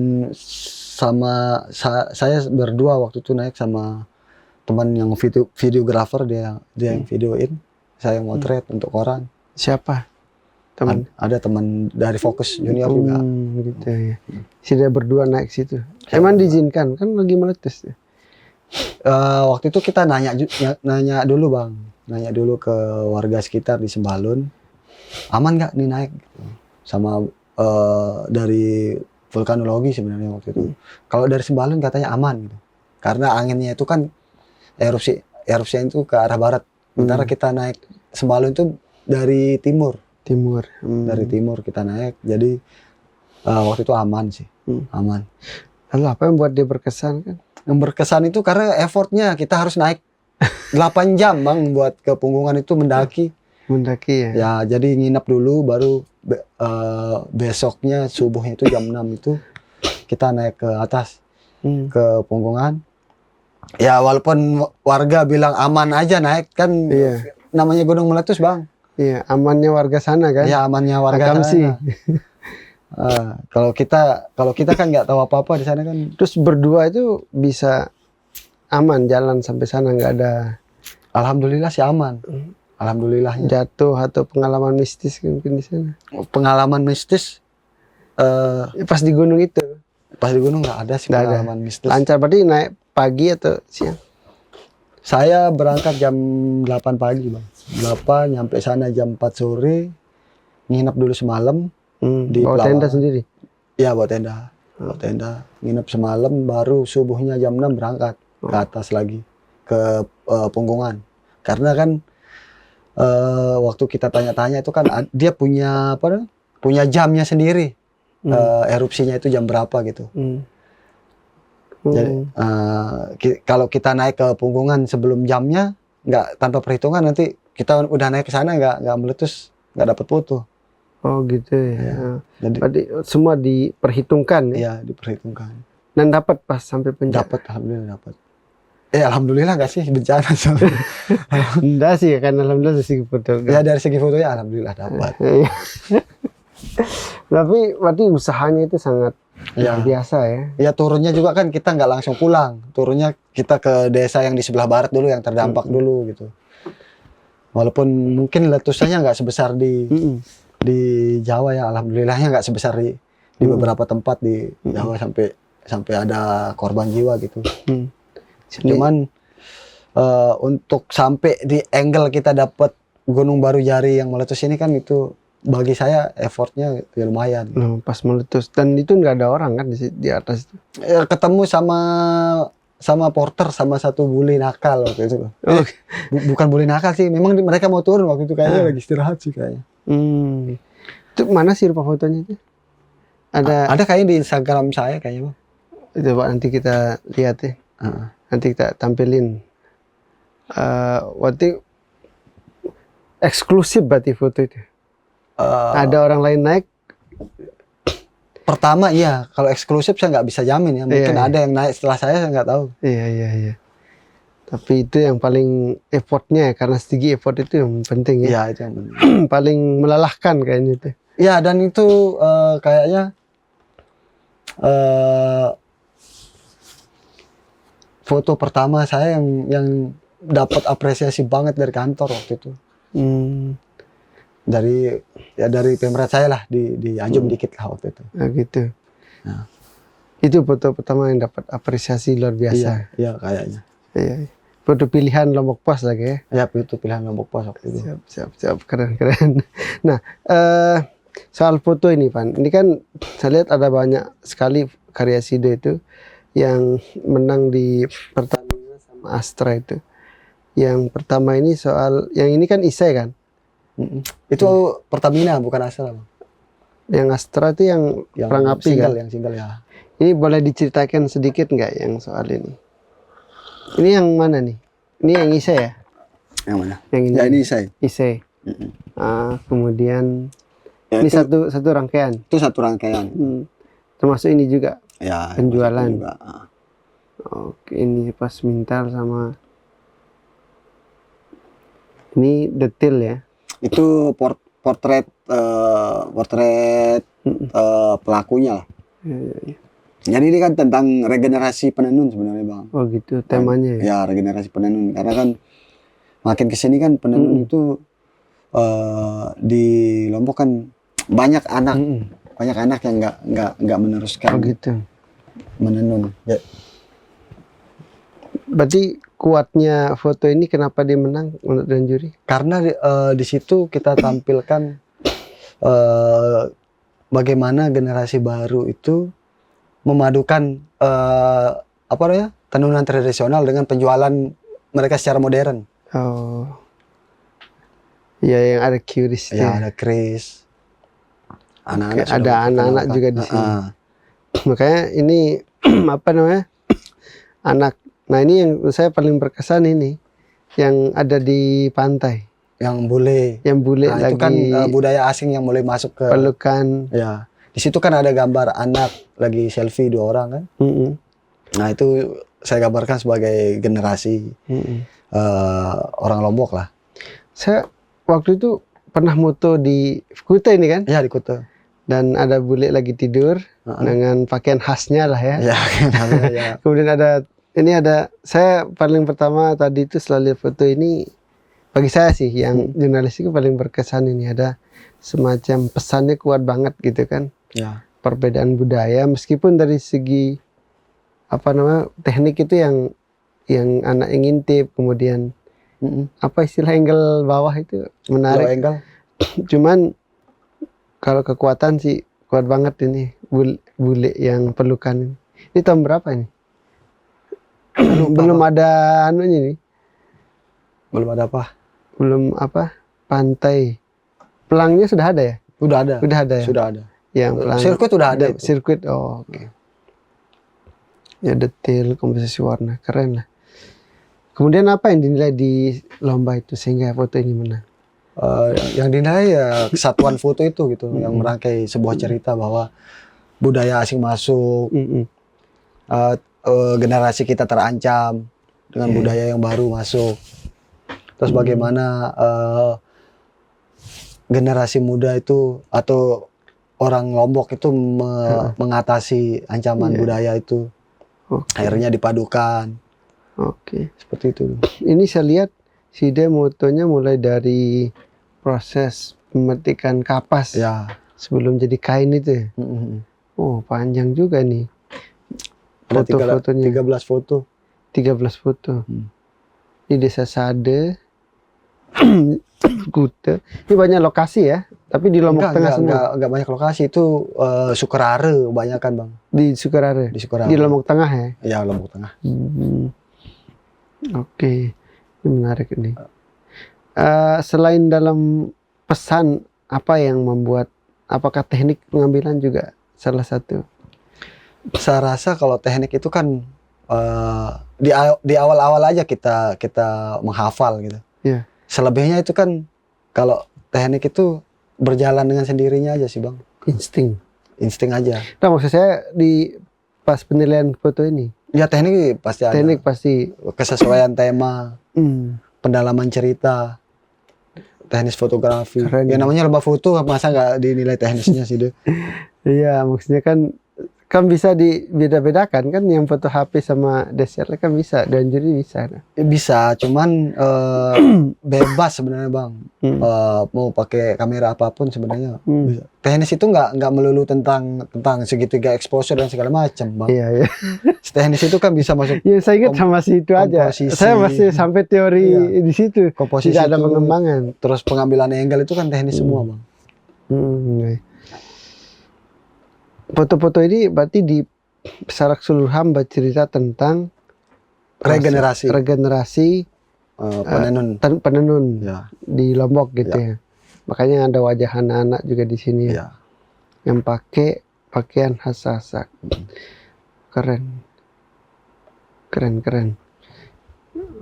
sama saya berdua waktu itu naik sama teman yang videografer, dia yang videoin, saya yang motret untuk orang. Siapa? Teman. Ada teman dari Fokus Junior juga. Gitu ya. Sudah berdua naik situ. Emang diizinkan kan lagi meletus ya? Waktu itu kita nanya dulu bang, nanya dulu ke warga sekitar di Sembalun, aman nggak nih naik? Sama dari vulkanologi sebenarnya waktu itu. Kalau dari Sembalun katanya aman gitu, karena anginnya itu kan erupsi itu ke arah barat. Sementara kita naik Sembalun itu dari timur. Dari timur kita naik, jadi waktu itu aman sih, aman. Lalu apa yang buat dia berkesan kan? Yang berkesan itu karena effortnya kita harus naik 8 jam bang buat ke Punggungan itu mendaki. Mendaki ya? Ya jadi nginep dulu baru besoknya subuhnya itu jam 6 itu kita naik ke atas ke Punggungan. Ya walaupun warga bilang aman aja naik kan, namanya gunung meletus bang. Iya, amannya warga sana kan? Iya, amannya warga sana. Kalau kita kan nggak tahu apa-apa di sana kan. Terus berdua itu bisa aman jalan sampai sana, nggak ada? Alhamdulillah sih aman. Alhamdulillahnya. Jatuh atau pengalaman mistis mungkin di sana? Pengalaman mistis pas di gunung itu? Pas di gunung nggak ada sih pengalaman mistis. Lancar, berarti naik pagi atau siang? Saya berangkat jam 8 pagi bang. 8 nyampe sana jam 4 sore, nginep dulu semalam di bawa tenda sendiri? Iya bawa tenda, nginep semalam baru subuhnya jam 6 berangkat ke atas lagi ke Punggungan. Karena kan waktu kita tanya-tanya itu kan dia punya jamnya sendiri, erupsinya itu jam berapa gitu. Jadi kalau kita naik ke Punggungan sebelum jamnya, nggak tanpa perhitungan, nanti kita udah naik ke sana nggak meletus, nggak dapat foto. Oh gitu ya. Jadi berarti semua diperhitungkan ya? Iya diperhitungkan. Dan dapat pas sampai puncak? Dapat, alhamdulillah dapat. Alhamdulillah nggak sih bencana soalnya. Enggak sih, kan alhamdulillah dari segi foto. Ya dari segi fotonya alhamdulillah dapat. Tapi berarti usahanya itu sangat luar biasa ya? Ya turunnya juga kan kita nggak langsung pulang. Turunnya kita ke desa yang di sebelah barat dulu yang terdampak dulu gitu. Walaupun mungkin letusannya nggak sebesar di Jawa ya, alhamdulillahnya nggak sebesar di beberapa tempat di Jawa sampai ada korban jiwa gitu. Cuman untuk sampai di angle kita dapat Gunung Baru Jari yang meletus ini kan itu bagi saya effortnya ya lumayan. Pas meletus, dan itu nggak ada orang kan di atas itu? Ketemu sama porter sama satu bule nakal waktu itu. Bukan bule nakal sih, memang mereka mau turun waktu itu kayaknya lagi istirahat sih kayaknya. Itu mana sih rupa fotonya itu? Ada kayaknya di Instagram saya kayaknya bang. Coba nanti kita lihat ya. Nanti kita tampilin. Berarti eksklusif berarti foto itu. Ada orang lain naik? Pertama iya, kalau eksklusif saya nggak bisa jamin ya. Mungkin ada yang naik setelah saya nggak tahu. Iya. Tapi itu yang paling effortnya, karena segi effort itu yang penting ya. Iya itu yang penting. Paling melelahkan kayaknya itu. Iya, dan itu kayaknya foto pertama saya yang dapat apresiasi banget dari kantor waktu itu. Dari Pemret saya lah di Anjum dikit lah waktu itu. Gitu. Itu foto pertama yang dapat apresiasi luar biasa. Iya kayaknya. Iya. Foto pilihan Lombok Pos lagi ya? Ya, foto pilihan Lombok Pos waktu itu. Siap, keren. Nah, soal foto ini Pan, ini kan saya lihat ada banyak sekali karya Sido itu yang menang di pertandingan sama Astra itu. Yang pertama ini soal, yang ini kan Isai kan? Itu Pertamina bukan Astra. Yang Astra itu yang perang api single, kan? Yang single ya. Ini boleh diceritakan sedikit nggak yang soal ini? Ini yang mana nih? Ini yang Isai ya? Yang mana? Yang ini. Ya ini Isai. Isai. Kemudian Ya, Ini satu rangkaian. itu satu rangkaian. Termasuk ini juga Ya, penjualan. juga. Oke, ini pas mintal sama ini detail ya. Itu portret pelakunya lah. Ya. Jadi ini kan tentang regenerasi penenun sebenarnya Bang. Oh gitu temanya ya. Ya, regenerasi penenun. Karena kan makin kesini kan penenun itu di Lombok kan banyak anak yang nggak meneruskan Oh gitu. menenun. Ya, Berarti kuatnya foto ini kenapa dia menang menurut dan juri? karena di situ kita tampilkan bagaimana generasi baru itu memadukan apa namanya, tenunan tradisional dengan penjualan mereka secara modern. Oh. Ya yang ada Curis Ya, ada Chris. Anak-anak sudah ada anak-anak memperkenalkan. juga di sini. Makanya ini apa namanya? Anak. Nah, ini yang saya paling berkesan ini yang ada di pantai. Yang bule. Yang bule Nah, lagi itu kan budaya asing yang mulai masuk ke pelukan. Ya. Di situ kan ada gambar anak lagi selfie 2 orang kan. Nah, itu saya gambarkan sebagai generasi orang Lombok lah. Saya waktu itu pernah moto di Kuta ini kan, Ya, di Kuta. dan ada bule lagi tidur dengan pakaian khasnya lah ya. Ya, ya. Kemudian ini ada saya paling pertama tadi itu selalu lihat foto ini, bagi saya sih yang jurnalistik paling berkesan ini, ada semacam pesannya kuat banget gitu kan. Ya. Perbedaan budaya meskipun dari segi apa namanya teknik itu yang anak ingin ngintip, kemudian apa istilah angle bawah itu Low menarik. angle. Cuman kalau kekuatan sih kuat banget ini bule yang pelukan. Ini tahun berapa ini? Belum ada anunya nih. Belum ada apa? Belum apa? Pantai. Pelangnya sudah ada ya? Udah ada. Sudah ada ya? Sudah ada. Yang pelang. Sirkuit udah ada itu. Sirkuit. Oh, oke. Ya detail, komposisi warna, keren lah. Kemudian apa yang dinilai di lomba itu sehingga foto ini menang? Yang dinilai ya kesatuan foto itu gitu, yang merangkai sebuah cerita bahwa budaya asing masuk, generasi kita terancam dengan budaya yang baru masuk. Terus bagaimana generasi muda itu atau orang Lombok itu mengatasi ancaman budaya itu. Akhirnya dipadukan. Seperti itu. Ini saya lihat si dia motonya mulai dari proses pemetikan kapas Ya. sebelum jadi kain itu. Oh, panjang juga nih. Ada Foto-fotonya 13 foto. 13 foto. Di Desa Sade, Kuta. Ini banyak lokasi ya, tapi di Lombok Tengah semua. Enggak banyak lokasi, itu Sukerare kebanyakan Bang. Di Sukerare. Di Sukerare. Di Lombok Tengah ya. Ya, Lombok Tengah. Oke. Ini menarik ini. Selain dalam pesan, apa yang membuat, apakah teknik pengambilan juga salah satu? Saya rasa kalau teknik itu kan di awal-awal aja kita menghafal gitu. Yeah. Selebihnya itu kan kalau teknik itu berjalan dengan sendirinya aja sih Bang. Insting aja. Nah, maksud saya di pas penilaian foto ini. Ya, teknik pasti ada. Teknik pasti. Kesesuaian tema, pendalaman cerita, teknis fotografi. Keren. Ya namanya lomba foto, masa nggak dinilai teknisnya sih deh. Iya, maksudnya kan bisa dibeda-bedakan kan, yang foto HP sama DSLR kan bisa, dan jadi bisa. Ya, bisa, cuman bebas sebenarnya Bang. Mau pakai kamera apapun sebenarnya. Bisa. Teknis itu nggak melulu tentang segitiga exposure dan segala macam Bang. Iya. Teknis itu kan bisa masuk. Ya, saya ingat sama situ aja. Saya masih sampai teori di situ. Komposisi tidak ada itu, pengembangan. Terus pengambilan angle itu kan teknis semua Bang. Foto-foto ini berarti di secara keseluruhan bercerita tentang regenerasi penenun ya. Di Lombok gitu ya. Makanya ada wajah anak-anak juga di sini ya. Yang pakai pakaian khas Sasak. Keren.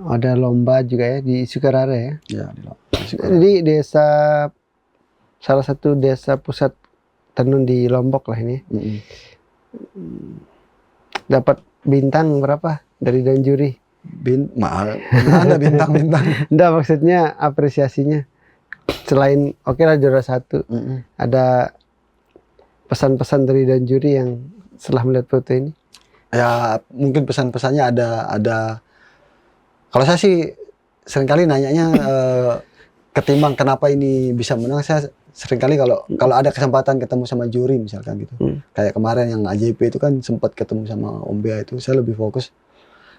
Ada lomba juga ya di Sukarare ya. Ya, Jadi desa salah satu desa pusat tenun di Lombok lah ini. Dapat bintang berapa dari dan juri? Mahal. Mana bintang-bintang? Enggak, maksudnya apresiasinya. Selain oke lah juara 1, ada pesan-pesan dari dan juri yang setelah melihat foto ini? Ya mungkin pesan-pesannya ada. Kalau saya sih seringkali nanyanya ketimbang kenapa ini bisa menang, saya seringkali kalau ada kesempatan ketemu sama juri misalkan gitu. Kayak kemarin yang AJP itu kan sempat ketemu sama Om Bea itu, saya lebih fokus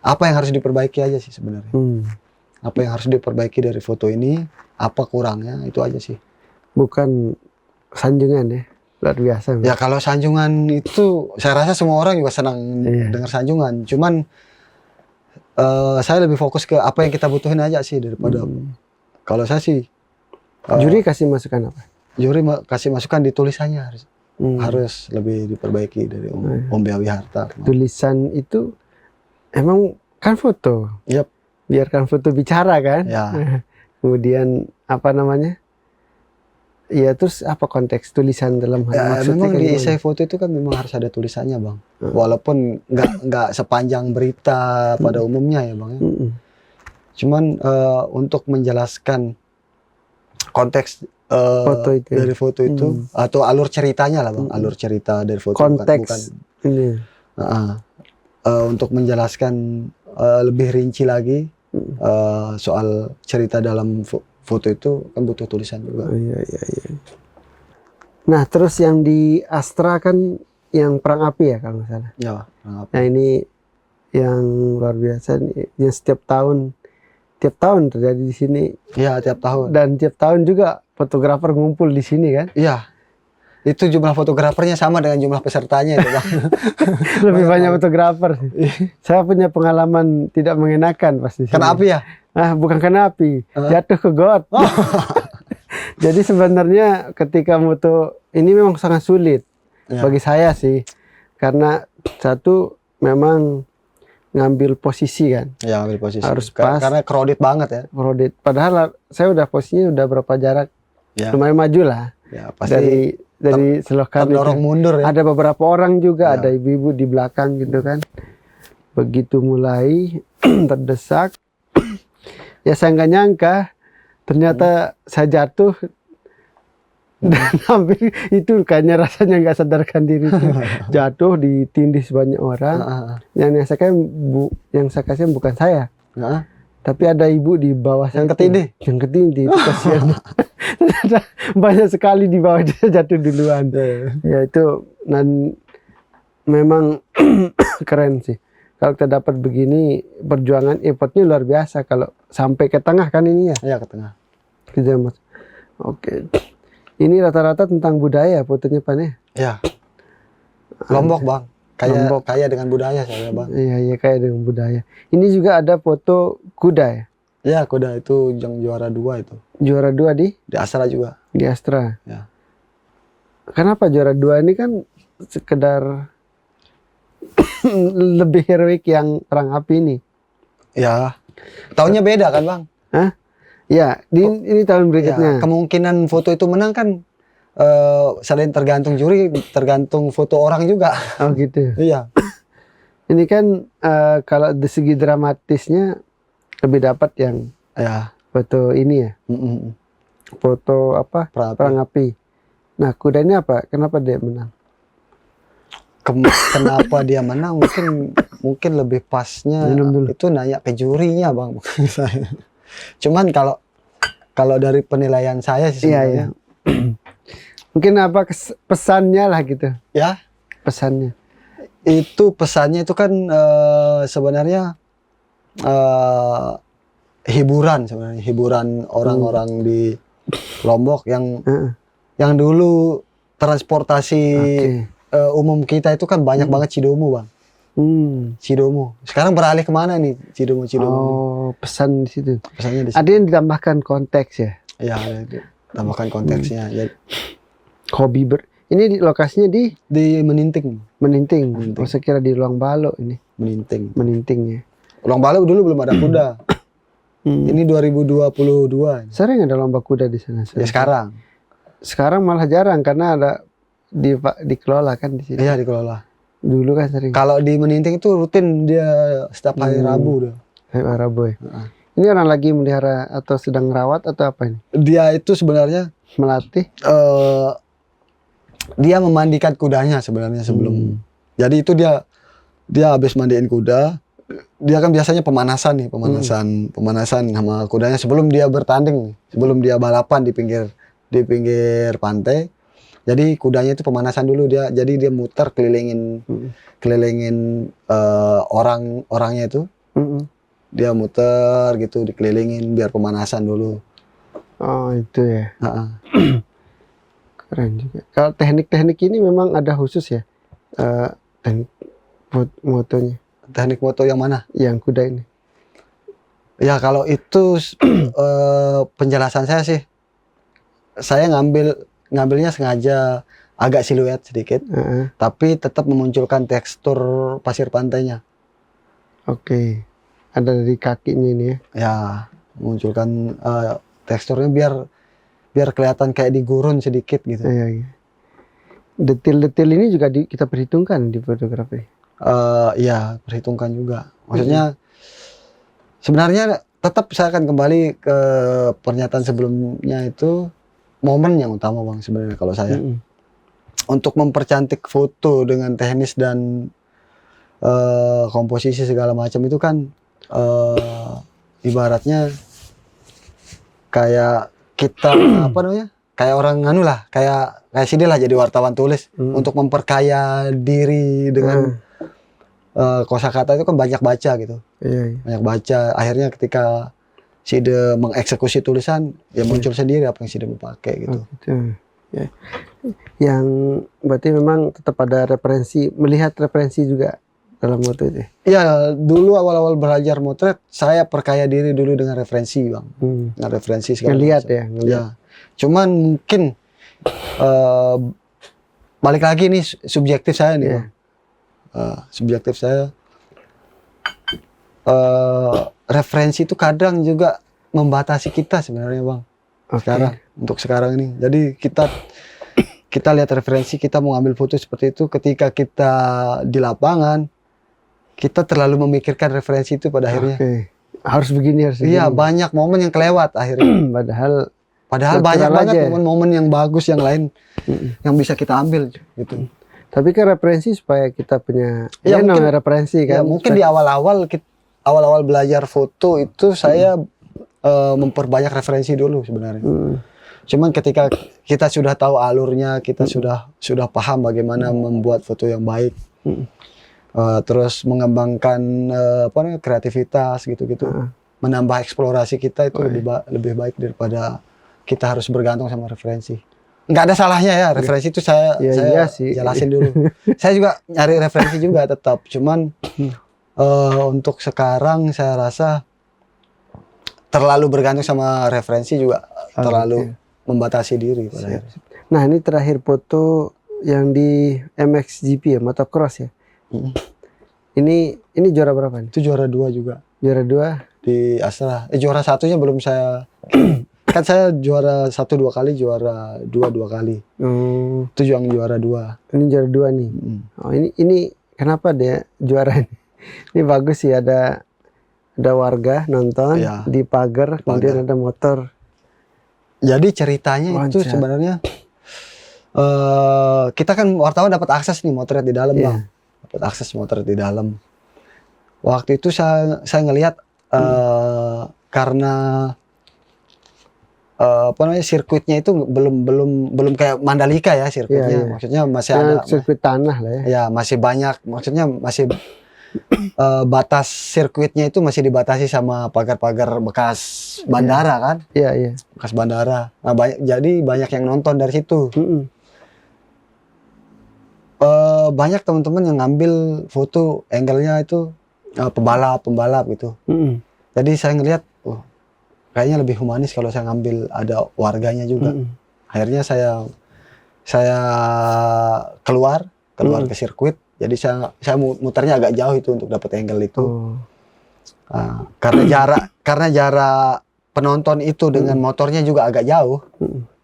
apa yang harus diperbaiki aja sih sebenarnya. Apa yang harus diperbaiki dari foto ini, apa kurangnya, itu aja sih. Bukan sanjungan ya, luar biasa. Ya kalau sanjungan itu, saya rasa semua orang juga senang dengar sanjungan. Cuman saya lebih fokus ke apa yang kita butuhin aja sih daripada. Kalau saya sih. Juri kasih masukan apa? Juri kasih masukan di tulisannya harus lebih diperbaiki dari Om Bea Wiharta. Tulisan itu emang kan foto. Yep. Biarkan foto bicara kan. Ya. Kemudian apa namanya? Ya terus apa konteks tulisan dalam hal maksudnya? Memang di essay foto itu kan memang harus ada tulisannya bang. Walaupun nggak sepanjang berita pada umumnya ya bang. Cuman untuk menjelaskan konteks foto itu, dari foto itu atau alur ceritanya lah bang, alur cerita dari foto. Konteks bukan ini. Untuk menjelaskan lebih rinci lagi soal cerita dalam foto itu kan butuh tulisan juga. Iya. Nah terus yang di Astra kan yang perang api ya kalau nggak salah. Ya, perang api. Nah ini yang luar biasa nih, yang tiap tahun terjadi di sini. Iya tiap tahun. Dan tiap tahun juga fotografer ngumpul di sini kan? Iya. Itu jumlah fotografernya sama dengan jumlah pesertanya itu bang. Lebih banyak fotografer. Saya punya pengalaman tidak mengenakan pasti. Kena api ya? Bukan kena api, jatuh ke got. Jadi sebenarnya ketika moto ini memang sangat sulit bagi saya sih, karena satu memang ngambil posisi kan. Ya ngambil posisi. Harus pas. Karena crowded banget ya. Crowded. Padahal saya udah posisinya udah berapa jarak, lumayan maju lah. Ya pasti. Dari selokan terdorong mundur ya. Ada beberapa orang juga, ada ibu-ibu di belakang gitu kan. Begitu mulai terdesak, ya saya nggak nyangka ternyata saya jatuh dan hampir itu kayaknya rasanya nggak sadarkan diri itu. Jatuh ditindih banyak orang. Yang saya kasih bukan saya, tapi ada ibu di bawah yang ketindih. Yang ketindih itu kasihan. Banyak sekali di bawah dia jatuh duluan. Ya itu, dan memang keren sih. Kalau kita dapat begini, perjuangan effortnya luar biasa. Kalau sampai ke tengah kan ini ya? Iya ke tengah. Oke. Ini rata-rata tentang budaya fotonya Pak ya? Iya. Lombok bang. Kaya dengan budaya saya bang. Iya kaya dengan budaya. Ini juga ada foto kuda ya? Iya kuda itu yang juara 2 itu. Juara 2 di Astra juga. Di Astra. Ya. Kenapa juara 2 ini kan sekedar lebih heroik yang perang api ini? Ya. Tahunnya beda kan bang? Ya, ini tahun berikutnya. Ya, kemungkinan foto itu menang kan selain tergantung juri, tergantung foto orang juga. Oh gitu. Iya. Ini kan kalau dari segi dramatisnya lebih dapat yang foto ini ya. Foto apa? Perang api. Nah, kuda ini apa? Kenapa dia menang? Kenapa dia menang? Mungkin lebih pasnya itu nanya ke jurinya bang. Cuman kalau dari penilaian saya sih sebenarnya. Mungkin apa pesannya lah gitu. Ya. Pesannya. Pesannya itu kan sebenarnya hiburan sebenarnya, hiburan orang-orang di Lombok yang dulu transportasi umum kita itu kan banyak banget Cidomu bang. Cidomu. Sekarang beralih kemana nih Cidomu? Oh, pesan di situ. Pesannya di situ. Ada yang ditambahkan konteks ya? Iya, tambahkan konteksnya. Ya. Hobi ini lokasinya di Meninting. Meninting. Oh, saya kira di Luang Balo ini. Meninting ya. Luang Balo dulu belum ada kuda. Ini 2022. Sering ada lomba kuda di sana. Ya sekarang. sekarang malah jarang karena ada dikelola kan di sini. Iya, dikelola. Dulu kan sering. Kalau di Meninting itu rutin dia setiap hari Rabu dia. Rabu ya. Heeh. Ini orang lagi melihara atau sedang merawat atau apa ini? Dia itu sebenarnya Melatih. dia memandikan kudanya sebenarnya sebelum. Jadi itu dia habis mandiin kuda. Dia kan biasanya pemanasan nih, pemanasan sama kudanya sebelum dia bertanding, sebelum dia balapan di pinggir pantai. Jadi kudanya itu pemanasan dulu dia. Jadi dia muter kelilingin orangnya itu. Dia muter gitu dikelilingin biar pemanasan dulu. Oh, itu ya. Keren juga. Kalau teknik-teknik ini memang ada khusus ya, teknik motonya. Teknik moto yang mana? Yang kuda ini. Ya kalau itu penjelasan saya sih, saya ngambilnya sengaja agak siluet sedikit, tapi tetap memunculkan tekstur pasir pantainya. Oke. Ada dari kakinya ini ya. Ya, memunculkan teksturnya biar kelihatan kayak digurun sedikit gitu. Iya. Detail-detail ini juga kita perhitungkan di fotografi. Ya, perhitungkan juga. Maksudnya sebenarnya tetap saya akan kembali ke pernyataan sebelumnya itu, momen yang utama Bang sebenarnya kalau saya. Untuk mempercantik foto dengan teknis dan komposisi segala macam itu kan ibaratnya kayak kita apa namanya? Kayak orang kayak sini lah jadi wartawan tulis untuk memperkaya diri dengan kosakata itu kan banyak baca gitu. Iya. Banyak baca. Akhirnya ketika Side mengeksekusi tulisan, ya muncul sendiri apa yang Side mau pakai gitu. Ya. Yang berarti memang tetap ada melihat referensi juga dalam moto itu. Iya, dulu awal-awal belajar motret, saya perkaya diri dulu dengan referensi Bang. Dengan referensi segala ngelihat macam. ya. Ya. Cuman mungkin balik lagi nih subjektif saya nih Bang. Subjektif saya referensi itu kadang juga membatasi kita sebenarnya Bang. Untuk sekarang ini. Jadi kita lihat referensi, kita mau ambil foto seperti itu, ketika kita di lapangan kita terlalu memikirkan referensi itu pada akhirnya. Harus begini. Iya, banyak momen yang kelewat akhirnya. Padahal banyak banget momen-momen yang bagus yang lain yang bisa kita ambil gitu. Tapi kan referensi supaya kita punya mungkin referensi kan. Ya, mungkin di awal-awal belajar foto itu saya memperbanyak referensi dulu sebenarnya. Cuman ketika kita sudah tahu alurnya, kita sudah paham bagaimana membuat foto yang baik. Terus mengembangkan kreativitas gitu-gitu. Menambah eksplorasi kita itu lebih baik daripada kita harus bergantung sama referensi. Nggak ada salahnya ya, referensi itu saya jelasin dulu. Saya juga nyari referensi juga tetap, cuman untuk sekarang saya rasa terlalu bergantung sama referensi juga terlalu membatasi diri pada akhirnya. Nah, ini terakhir foto yang di MXGP ya, motocross ya. Ini juara berapa nih? Itu juara 2 juga. Juara 2 di Astra. Juara satunya belum saya kan saya juara 1 2 kali, juara 2 2 kali. Itu yang juara 2. Ini juara 2 nih. Oh, ini kenapa dia juara ini? Ini bagus sih, ada warga nonton di pagar, kemudian ada motor. Jadi ceritanya itu sebenarnya kita kan wartawan dapat akses nih motret di dalam Bang. Dapat akses motret di dalam. Waktu itu saya ngelihat karena sirkuitnya itu belum kayak Mandalika ya sirkuitnya. Maksudnya masih ada sirkuit tanah lah ya. Ya, masih banyak, maksudnya masih batas sirkuitnya itu masih dibatasi sama pagar-pagar bekas bandara kan? Iya. Bekas bandara. Nah, jadi banyak yang nonton dari situ. Banyak teman-teman yang ngambil foto angle-nya itu pembalap gitu. Jadi saya ngelihat, kayaknya lebih humanis kalau saya ngambil ada warganya juga. Akhirnya saya keluar ke sirkuit. Jadi saya muternya agak jauh itu untuk dapat angle itu. Karena jarak penonton itu dengan motornya juga agak jauh.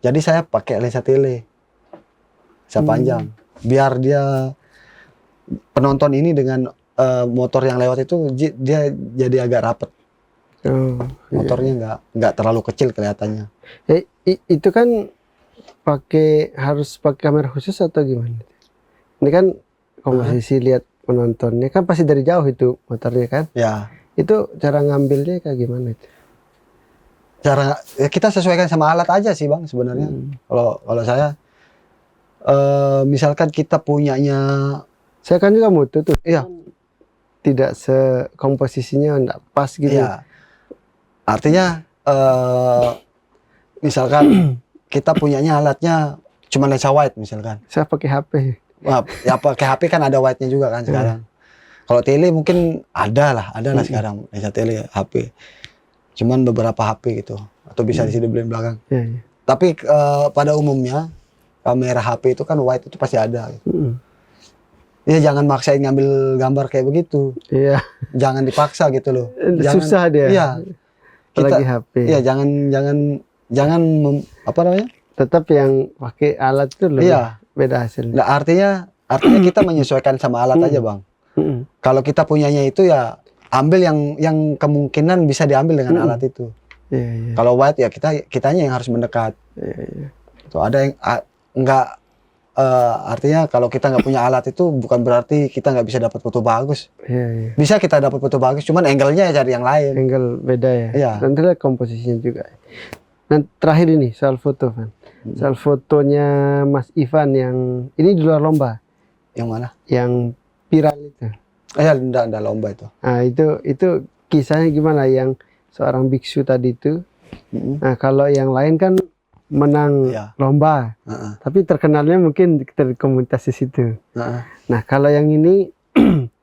Jadi saya pakai lensa tele, lensa panjang, biar dia penonton ini dengan motor yang lewat itu dia jadi agak rapet. Oh, Motornya nggak terlalu kecil kelihatannya. Itu kan harus pakai kamera khusus atau gimana? Ini kan komposisi lihat penontonnya kan pasti dari jauh itu motornya kan? Ya. Itu cara ngambilnya kayak gimana itu? Ya kita sesuaikan sama alat aja sih Bang sebenarnya. Kalau saya misalkan kita punyanya, saya kan juga moto tuh. iya, Tidak komposisinya enggak pas gitu. iya. Artinya misalkan kita punyanya alatnya cuma lensa wide misalkan. Saya pakai HP. Wah, ya pakai HP kan ada wide-nya juga kan sekarang. Kalau tele mungkin ada lah sekarang lensa tele HP. Cuman beberapa HP gitu atau bisa disediain belakang. Iya. Tapi pada umumnya kamera HP itu kan wide itu pasti ada. Gitu. Ya jangan maksain ngambil gambar kayak begitu. Iya. Jangan dipaksa gitu loh. Susah dia. Iya. Apalagi HP. Iya, jangan apa namanya? Tetap yang pakai alat itu lebih beda hasilnya. Nah, artinya kita menyesuaikan sama alat aja, Bang. Kalau kita punyanya itu ya ambil yang kemungkinan bisa diambil dengan alat itu. Iya. Kalau wide ya kitanya yang harus mendekat. Iya. Tuh ada yang enggak artinya kalau kita nggak punya alat itu bukan berarti kita nggak bisa dapat foto bagus. Iya. Bisa kita dapat foto bagus, cuman angle-nya ya cari yang lain. Angle beda ya. Iya. Nanti lihat komposisinya juga. Dan terakhir ini soal foto, Van. Soal fotonya Mas Ivan yang ini di luar lomba. Yang mana? Yang viral itu. Ya, enggak lomba itu. Nah, itu kisahnya gimana yang seorang biksu tadi itu? Nah, kalau yang lain kan menang lomba, tapi terkenalnya mungkin dari komunitas di situ. Nah, kalau yang ini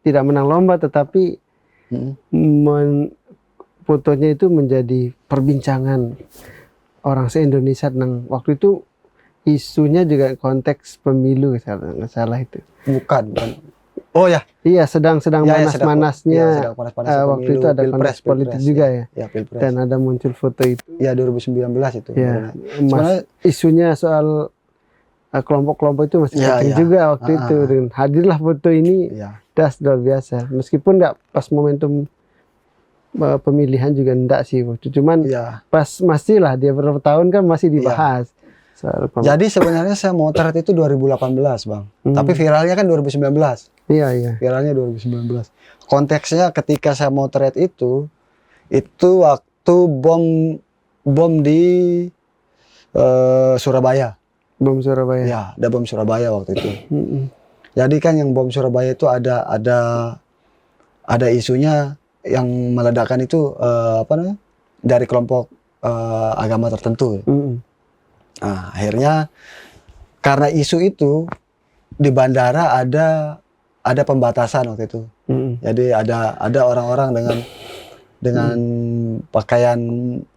tidak menang lomba, tetapi fotonya itu menjadi perbincangan orang se-Indonesia. Nang waktu itu isunya juga konteks pemilu, nggak salah itu. Bukan. Oh ya. Iya, sedang manas-manasnya. Waktu itu ada konteks politik juga ya. Pilpres. Dan ada muncul foto itu. Ya 2019 itu. Ya, isunya soal kelompok-kelompok itu masih penting juga waktu itu. Dan hadirlah foto ini, das luar biasa. Meskipun nggak pas momentum pemilihan juga enggak sih waktu. Cuman pas masih lah dia beberapa tahun kan masih dibahas. Jadi sebenarnya saya motret itu 2018 Bang. Tapi viralnya kan 2019. Iya. Viralnya 2019. Konteksnya ketika saya motret itu waktu bom di Surabaya. Bom Surabaya. Ya, ada bom Surabaya waktu itu. Jadi kan yang bom Surabaya itu ada isunya yang meledakkan itu apa namanya? Dari kelompok agama tertentu. Nah, akhirnya karena isu itu di bandara ada pembatasan waktu itu. Jadi ada orang-orang dengan pakaian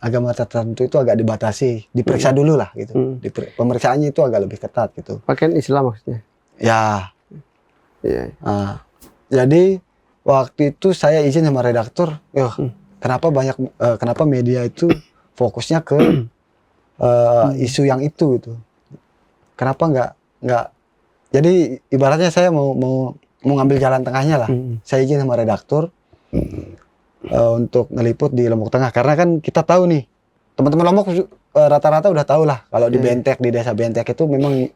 agama tertentu itu agak dibatasi, diperiksa dulu lah gitu. Pemeriksaannya itu agak lebih ketat gitu. Pakaian Islam maksudnya? Ya. Iya. Nah, jadi waktu itu saya izin sama redaktur, kenapa media itu fokusnya ke isu yang itu gitu. Kenapa nggak jadi ibaratnya saya mau ngambil jalan tengahnya lah. Saya izin sama redaktur untuk ngeliput di Lombok Tengah karena kan kita tahu nih teman-teman Lombok rata-rata udah tahu lah kalau di Bentek, di desa Bentek itu memang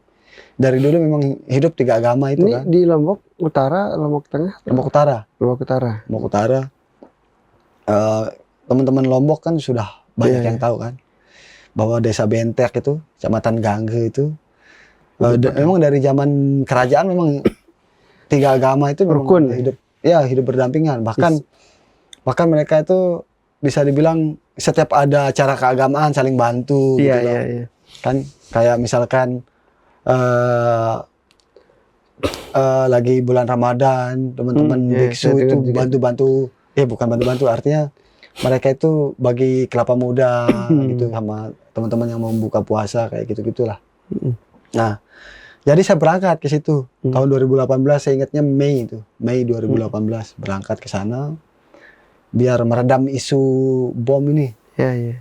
dari dulu memang hidup 3 agama itu. Ini kan di Lombok Utara, Lombok Tengah, Lombok Utara. Lombok Utara. Teman-teman Lombok kan sudah banyak yang tahu kan bahwa desa Bentek itu, Kecamatan Gangge itu, memang dari zaman kerajaan memang 3 agama itu rukun hidup berdampingan. Bahkan mereka itu bisa dibilang setiap ada acara keagamaan saling bantu. Iya. Kan kayak misalkan lagi bulan Ramadan, teman-teman biksu itu bantu-bantu. Bukan bantu-bantu, artinya mereka itu bagi kelapa muda gitu sama teman-teman yang mau buka puasa kayak gitu-gitulah. Nah, jadi saya berangkat ke situ tahun 2018, saya ingatnya Mei 2018 berangkat ke sana biar meredam isu bom ini. Iya.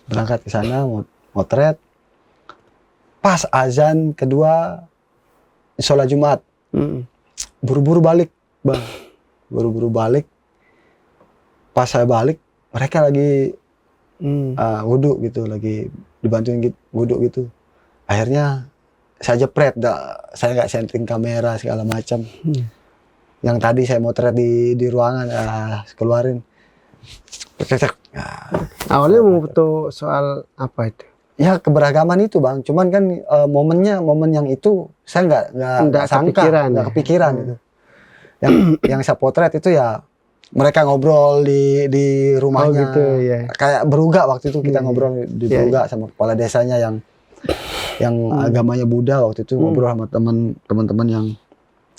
Berangkat ke sana motret. pas azan kedua sholat Jumat. Buru-buru balik, Bang. Buru-buru balik. Pas saya balik, mereka lagi wudhu gitu, lagi dibantuin wudhu gitu. Akhirnya saya jepret, saya nggak setting kamera segala macam. Yang tadi saya motret di ruangan, keluarin. Awalnya mau foto soal apa itu? Ya keberagaman itu, Bang. Cuman kan momen yang itu saya nggak sangka, nggak kepikiran gitu. Yang saya potret itu ya mereka ngobrol di rumahnya. Oh gitu, ya. Kayak Beruga waktu itu kita ngobrol di Beruga sama kepala desanya yang agamanya Buddha waktu itu, ngobrol sama teman-teman yang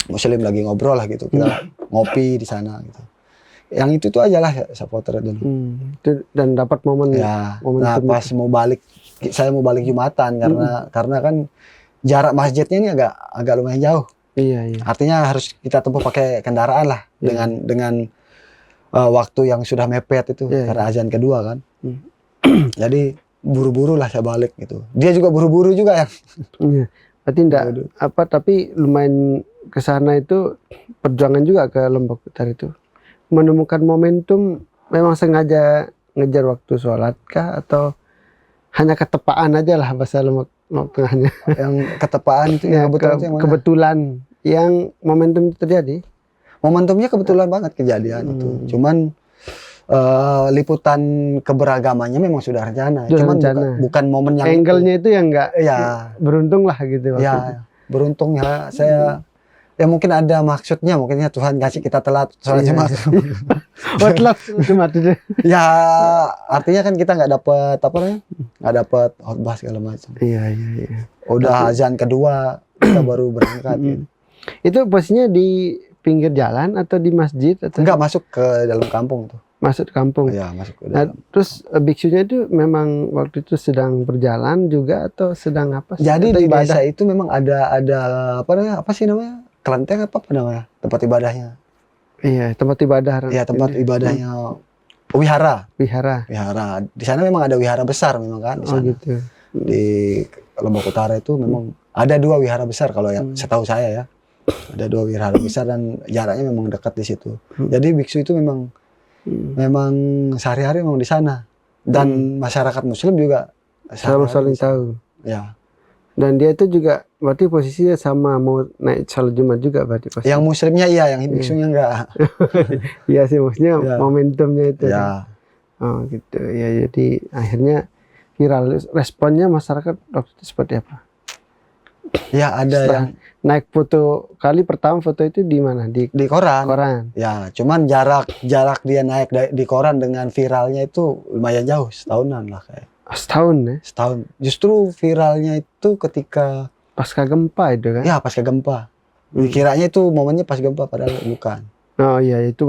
Muslim lagi ngobrol lah gitu. Kita ngopi di sana gitu. Yang itu tuh aja lah saya potret dulu. Dan dapat momen nah pas saya mau balik Jumatan karena kan jarak masjidnya ini agak lumayan jauh. Iya. Artinya harus kita tempuh pakai kendaraan lah dengan waktu yang sudah mepet itu karena azan kedua kan. Jadi buru-buru lah saya balik gitu. Dia juga buru-buru juga ya. Iya. Berarti enggak tapi lumayan ke sana itu perjuangan juga ke Lombok Utara itu. Menemukan momentum memang sengaja ngejar waktu sholat kah atau hanya ketepaan aja lah bahasa Lombok Tengahnya? Yang ketepaan itu kebetulan yang momentum itu terjadi. Momentumnya kebetulan banget kejadian itu. Cuman liputan keberagamannya memang sudah rencana. Cuman bukan momen yang angle-nya itu yang enggak beruntung lah gitu waktu itu. Beruntung ya saya. Ya mungkin ada maksudnya, mungkinnya Tuhan kasih kita telat sholat Jumat. Telat Jumat itu. Ya artinya kan kita nggak dapat khotbah segala macam. Iya. Udah azan kedua kita baru berangkat. Gitu. Itu posisinya di pinggir jalan atau di masjid atau? Enggak, masuk ke dalam kampung tuh. Masuk ke kampung. Iya, masuk ke dalam. Terus biksunya itu memang waktu itu sedang berjalan juga atau sedang apa? Jadi di desa itu memang ada apa sih namanya? Kelenteng apa namanya? Tempat ibadahnya. Iya, tempat ibadah. Iya, tempat ibadahnya wihara. Di sana memang ada wihara besar memang kan di sana. Gitu. Di Lombok Utara itu memang ada 2 wihara besar kalau yang setahu saya ya. Ada 2 wihara besar dan jaraknya memang dekat di situ. Jadi biksu itu memang sehari-hari memang di sana. Dan masyarakat Muslim juga saling tahu. Ya. Dan dia itu juga berarti posisinya sama mau naik sholat Jumat juga berarti posisi. Yang Muslimnya iya, yang biksunya enggak. Iya sih, maksudnya momentumnya itu. Ya. Kan? Oh gitu. Ya jadi akhirnya viral. Responnya masyarakat waktu itu seperti apa? Ya ada yang naik foto kali pertama foto itu di mana? Di koran. Ya, cuman jarak dia naik di koran dengan viralnya itu lumayan jauh, setahunan lah kayak. Setahun ya? Setahun. Justru viralnya itu ketika pasca gempa itu kan? Ya, pasca gempa. Dikiranya itu momennya pas gempa padahal bukan. Oh iya, itu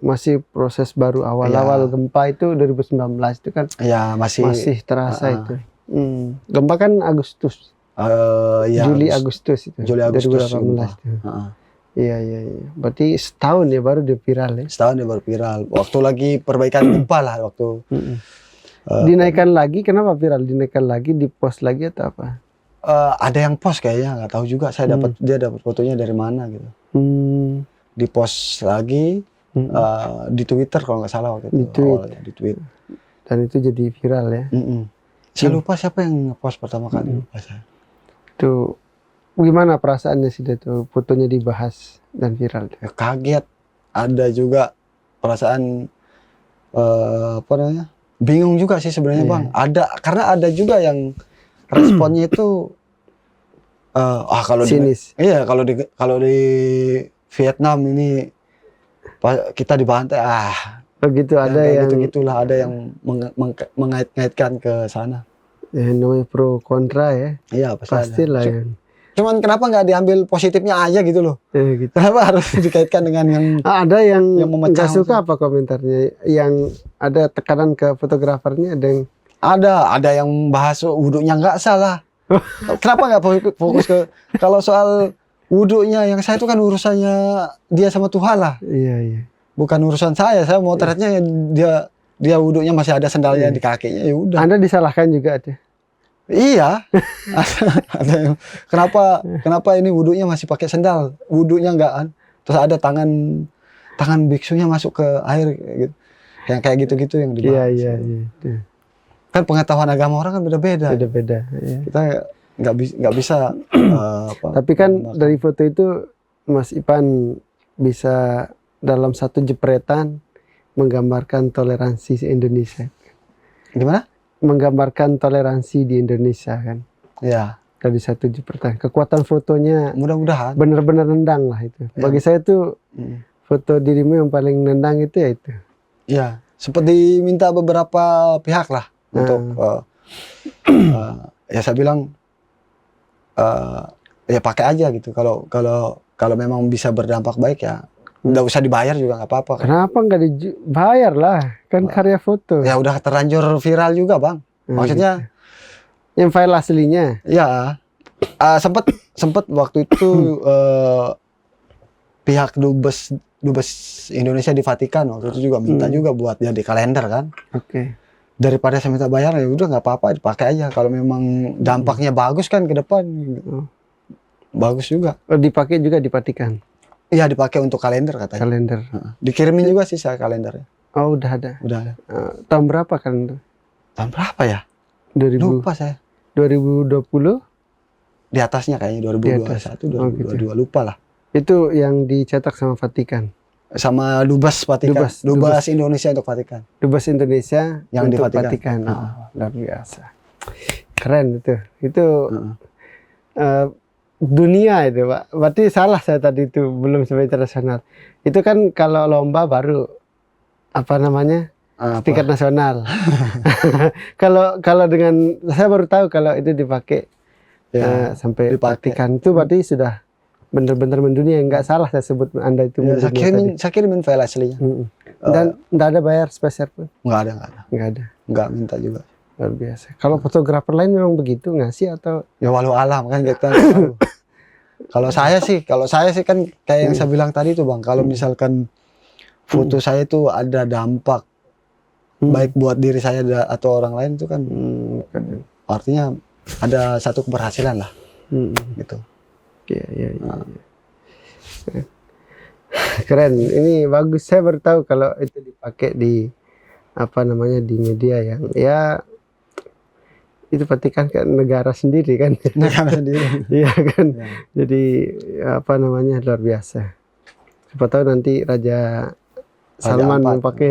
masih proses baru awal-awal gempa itu 2019 itu kan? Ya, masih terasa itu. Gempa kan Agustus. Juli Agustus itu. Juli Agustus 2018. Iya. Berarti setahun ya baru dia viral ya? Setahun dia baru viral. Waktu lagi perbaikan gempa lah waktu. Dinaikkan lagi, kenapa viral? Dinaikkan lagi, di-post lagi atau apa? Ada yang post kayaknya, nggak tahu juga. Dia dapat fotonya dari mana gitu. Di-post lagi di Twitter kalau nggak salah waktu itu. Di tweet. Dan itu jadi viral ya? Saya lupa siapa yang nge-post pertama kali. Lupa saya. Itu gimana perasaannya sih itu fotonya dibahas dan viral? Ya, kaget. Ada juga perasaan bingung juga sih sebenarnya Bang. Karena ada juga yang responnya itu kalau sinis. Kalau di Vietnam ini kita dibantai begitu ada yang gitulah, ada yang mengait-ngaitkan ke sana. Ya namanya pro kontra ya. Iya, pastilah ya. Cuman kenapa nggak diambil positifnya aja gitu loh? Gitu. Kenapa harus dikaitkan dengan yang ada yang memecah? Nggak suka apa komentarnya? Yang ada tekanan ke fotografernya, ada yang bahas wudhunya nggak salah. Kenapa nggak fokus ke kalau soal wudhunya? Yang saya itu kan urusannya dia sama Tuhan lah. Iya. Bukan urusan saya mau ternyata dia wudhunya masih ada sandalnya di kakinya, ya udah. Anda disalahkan juga ada? Iya. Ada yang, kenapa ini wudhunya masih pakai sendal? Wudhunya enggak. Terus ada tangan biksunya masuk ke air gitu. Yang kayak gitu-gitu yang dibahas. Iya. Kan pengetahuan agama orang kan beda-beda. Beda-beda. Ya. Kita nggak bisa Tapi kan dari foto itu Mas Ipan bisa dalam satu jepretan menggambarkan toleransi Indonesia. gimana? Menggambarkan toleransi di Indonesia kan. Ya, Dari satu jepretan. Kekuatan fotonya mudah-mudahan. benar-benar nendang lah itu. Ya. Bagi saya tuh Mm. foto dirimu yang paling nendang itu ya itu. Ya, seperti minta beberapa pihak lah untuk ya saya bilang ya pakai aja gitu. Kalau memang bisa berdampak baik ya nggak usah dibayar juga nggak apa-apa. Kenapa nggak dibayar lah? Kan karya foto. Ya udah terlanjur viral juga bang. Maksudnya yang file aslinya. ya sempat waktu itu pihak dubes Indonesia di Vatikan waktu itu juga minta juga buat jadi kalender kan. Oke. Daripada saya minta bayar ya udah nggak apa-apa dipakai aja kalau memang dampaknya bagus kan ke depan. Bagus juga. Dipakai juga di Vatikan. Iya dipakai untuk kalender katanya. Kalender. Dikirimin juga sih saya kalendernya. Oh udah ada. Udah ada. Tahun berapa kalender? Tahun berapa ya? 2000. Lupa saya. 2020? Di atasnya kayaknya 2021, 2022 lupa lah. Itu yang dicetak sama Vatikan. Sama Dubes Vatikan. Dubes Indonesia untuk Vatikan. Dubes Indonesia yang untuk di Vatikan. Luar biasa. Keren itu. Itu dunia itu, Pak. Berarti salah saya tadi itu belum sampai internasional. Itu kan kalau lomba baru apa namanya? Tingkat nasional. Kalau dengan saya baru tahu kalau itu dipakai sampai Vatikan itu berarti sudah benar-benar mendunia. Nggak salah saya sebut Anda itu ya, saya kirimin file aslinya. Dan nggak ada bayar spesial pun? Nggak ada. Nggak minta juga. Luar biasa. Kalau fotografer lain memang begitu ngasih atau? Ya walau alam kan kita. Kalau saya sih kan kayak yang saya bilang tadi tuh bang. Kalau misalkan foto saya itu ada dampak baik buat diri saya atau orang lain itu kan artinya ada satu keberhasilan lah. Gitu. Iya. Keren. Ini bagus. Saya baru tahu kalau itu dipakai di apa namanya di media yang ya itu Vatikan kan negara sendiri kan. Negara sendiri. Iya kan. Ya. Jadi apa namanya luar biasa. Siapa tahu nanti Raja Salman mau pakai.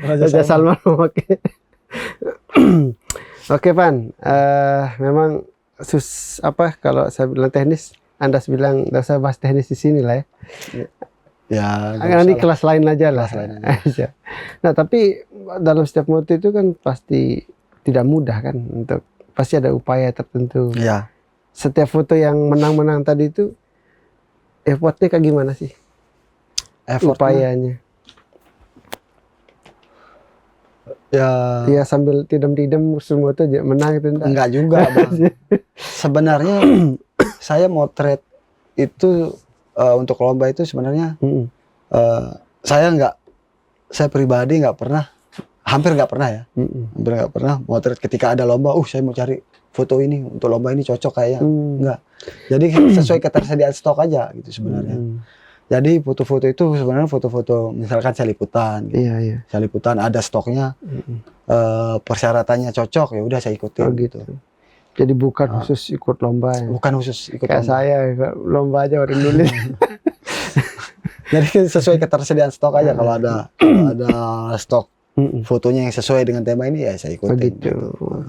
Raja Salman mau pakai. Oke Pan. Memang kalau saya bilang teknis, Anda bilang nggak usah bahas teknis di sini lah ya. Ya. Nanti kelas lain aja lah. Aja. Nah tapi dalam setiap moto itu kan pasti tidak mudah kan untuk pasti ada upaya tertentu. Ya. Setiap foto yang menang-menang tadi itu effortnya kayak gimana sih? Upayanya. Ya sambil tidam-tidam semua itu menang itu enggak juga bang. Sebenarnya saya motret itu untuk lomba itu sebenarnya saya pribadi hampir nggak pernah ya. Hampir nggak pernah motret ketika ada lomba. Saya mau cari foto ini untuk lomba ini cocok kayaknya. Enggak. Jadi sesuai ketersediaan stok aja gitu sebenarnya. Jadi foto-foto itu sebenarnya foto-foto misalkan saya liputan. Gitu. Iya. Saya liputan ada stoknya, persyaratannya cocok ya udah saya ikutin. Oh, gitu. Jadi bukan khusus ikut lomba ya? Bukan khusus ikut kayak lomba. Saya lomba aja orang nulis. Jadi sesuai ketersediaan stok aja. Kalau ada stok fotonya yang sesuai dengan tema ini ya saya ikutin. Begitu.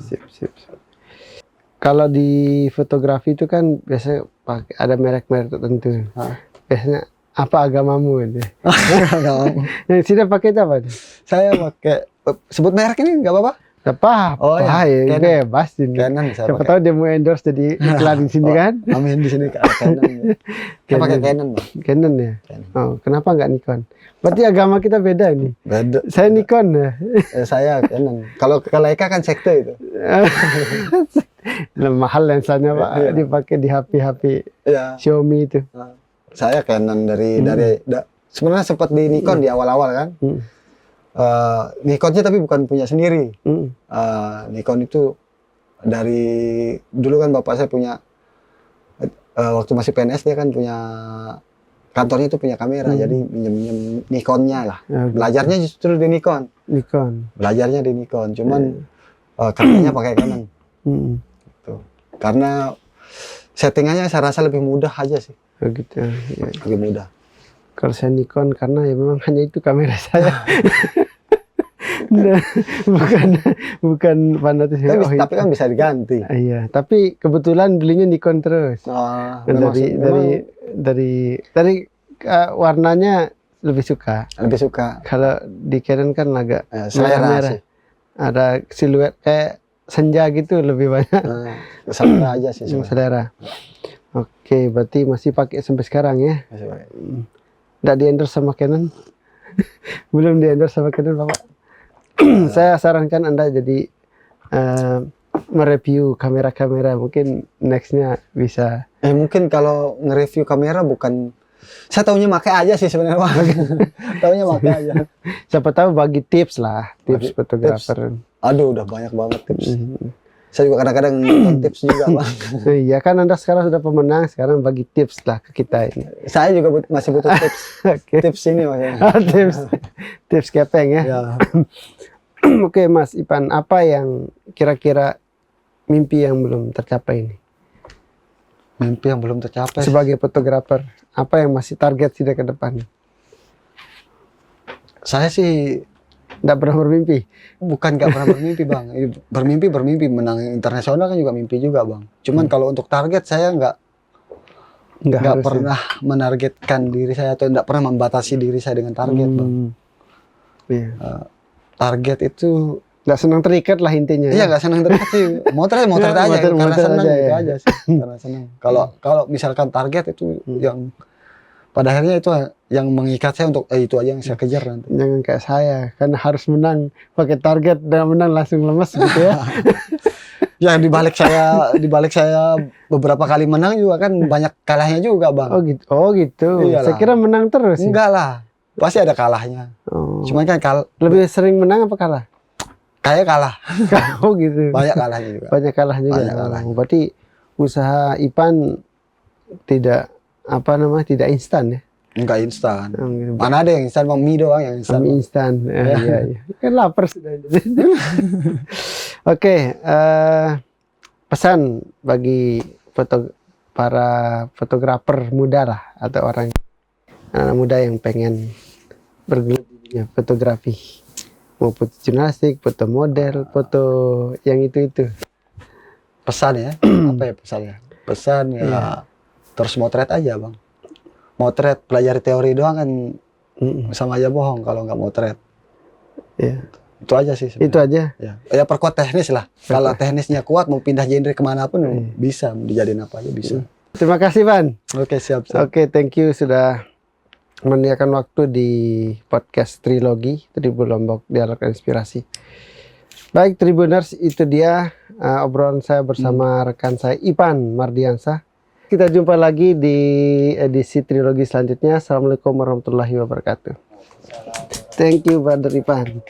Sip. Kalau di fotografi itu kan biasanya ada merek-merek tertentu. Biasanya apa agamamu itu? Agamamu. Yang sudah pakai itu apa? Saya pakai sebut merek ini nggak apa-apa? Apa? Oh ya, bebas ini. Canon saya Siapa tahu dia mau endorse jadi iklan di sini kan? Amin di sini Canon. Saya pakai Canon, Bang. Canon ya. Canon. Oh, kenapa nggak Nikon? Berarti agama kita beda nih. Beda. Saya Nikon ya. Saya Canon. Kalau ke Leica kan sekte itu. Mahal lensanya Pak, dipakai di HP ya. Xiaomi itu. Saya Canon dari sebenarnya sempat di Nikon di awal-awal kan. Nikonnya tapi bukan punya sendiri. Nikon itu dari dulu kan bapak saya punya waktu masih PNS dia kan punya kantornya itu punya kamera, jadi minjem Nikonnya lah. Belajarnya justru di Nikon. Belajarnya di Nikon, cuman kameranya pakai Canon. Gitu. Karena settingannya saya rasa lebih mudah aja sih. Begitu. Ya. Lebih mudah. Kalau saya Nikon karena ya memang hanya itu kamera saya. Nah, bukan fanatis. Tapi kan bisa diganti. Iya, tapi kebetulan belinya Nikon terus. Dari warnanya lebih suka. Lebih suka. Kalau di Canon kan agak selera merah. sih. Ada siluet kayak senja gitu lebih banyak. Selera aja sih. Selera. Oke, berarti masih pakai sampai sekarang ya? Masih pakai. Nggak di-endorse sama Canon? Belum di-endorse sama Canon, Bapak? Saya sarankan Anda jadi mereview kamera-kamera. Mungkin nextnya bisa. Mungkin kalau nge-review kamera bukan, saya taunya pakai aja sih sebenarnya. Taunya pakai aja. Siapa tahu bagi tips lah, tips fotografer. Aduh, udah banyak banget tips. Saya juga kadang-kadang nonton tips juga, Bang. Iya kan Anda sekarang sudah pemenang, sekarang bagi tips lah ke kita ini. Saya juga masih butuh tips. Tips ini maksudnya. tips kepeng ya. Ya. Oke Mas Ipan, apa yang kira-kira mimpi yang belum tercapai ini? Mimpi yang belum tercapai. Sebagai fotografer, apa yang masih target sih ke depan? Saya sih nggak pernah bermimpi. Bukan nggak pernah bermimpi, Bang. Bermimpi menang internasional kan juga mimpi juga, Bang. Cuman kalau untuk target saya nggak pernah menargetkan diri saya atau nggak pernah membatasi diri saya dengan target, Bang. Iya. Target itu nggak senang terikat lah intinya. Iya, nggak senang terikat sih. Motret aja karena senang aja, gitu ya. aja sih. Karena senang. Kalau misalkan target itu yang pada akhirnya itu yang mengikat saya untuk itu aja yang saya kejar nanti. Jangan kayak saya, kan harus menang pakai target dan menang langsung lemes gitu ya. Ya dibalik saya beberapa kali menang juga kan banyak kalahnya juga, Bang. Oh gitu. Iyalah. Saya kira menang terus. Enggak lah, pasti ada kalahnya. Cuman kan lebih sering menang apa kalah? Kayak kalah. Oh gitu. Banyak kalahnya juga. Banyak kalahnya juga. Berarti usaha Ipan tidak tidak instan ya? Enggak instan. Mana ada yang instan, Bang? Mie doang yang instan. Mie instan. Iya. Kan lapar sudah. Oke, pesan bagi para fotografer muda lah, atau orang anak muda yang pengen bergelut di fotografi, mau foto jurnalistik, foto model, foto yang itu. Pesan ya? Apa ya pesannya? Pesan ya terus motret aja, Bang. Motret, pelajari teori doang kan sama aja bohong kalau nggak motret. Iya. Itu aja sih sebenarnya. Itu aja. Ya perkuat teknis lah. Kalau teknisnya kuat mau pindah genre kemanapun bisa, dijadiin apa aja bisa. Terima kasih, Ban. Oke, siap. Oke, thank you sudah menyediakan waktu di podcast Trilogi Tribun Lombok Dialog Inspirasi. Baik Tribuners, itu dia obrolan saya bersama rekan saya Ipan Mardiansah. Kita jumpa lagi di edisi Trilogi selanjutnya. Assalamualaikum warahmatullahi wabarakatuh. Thank you, Brother Ipan.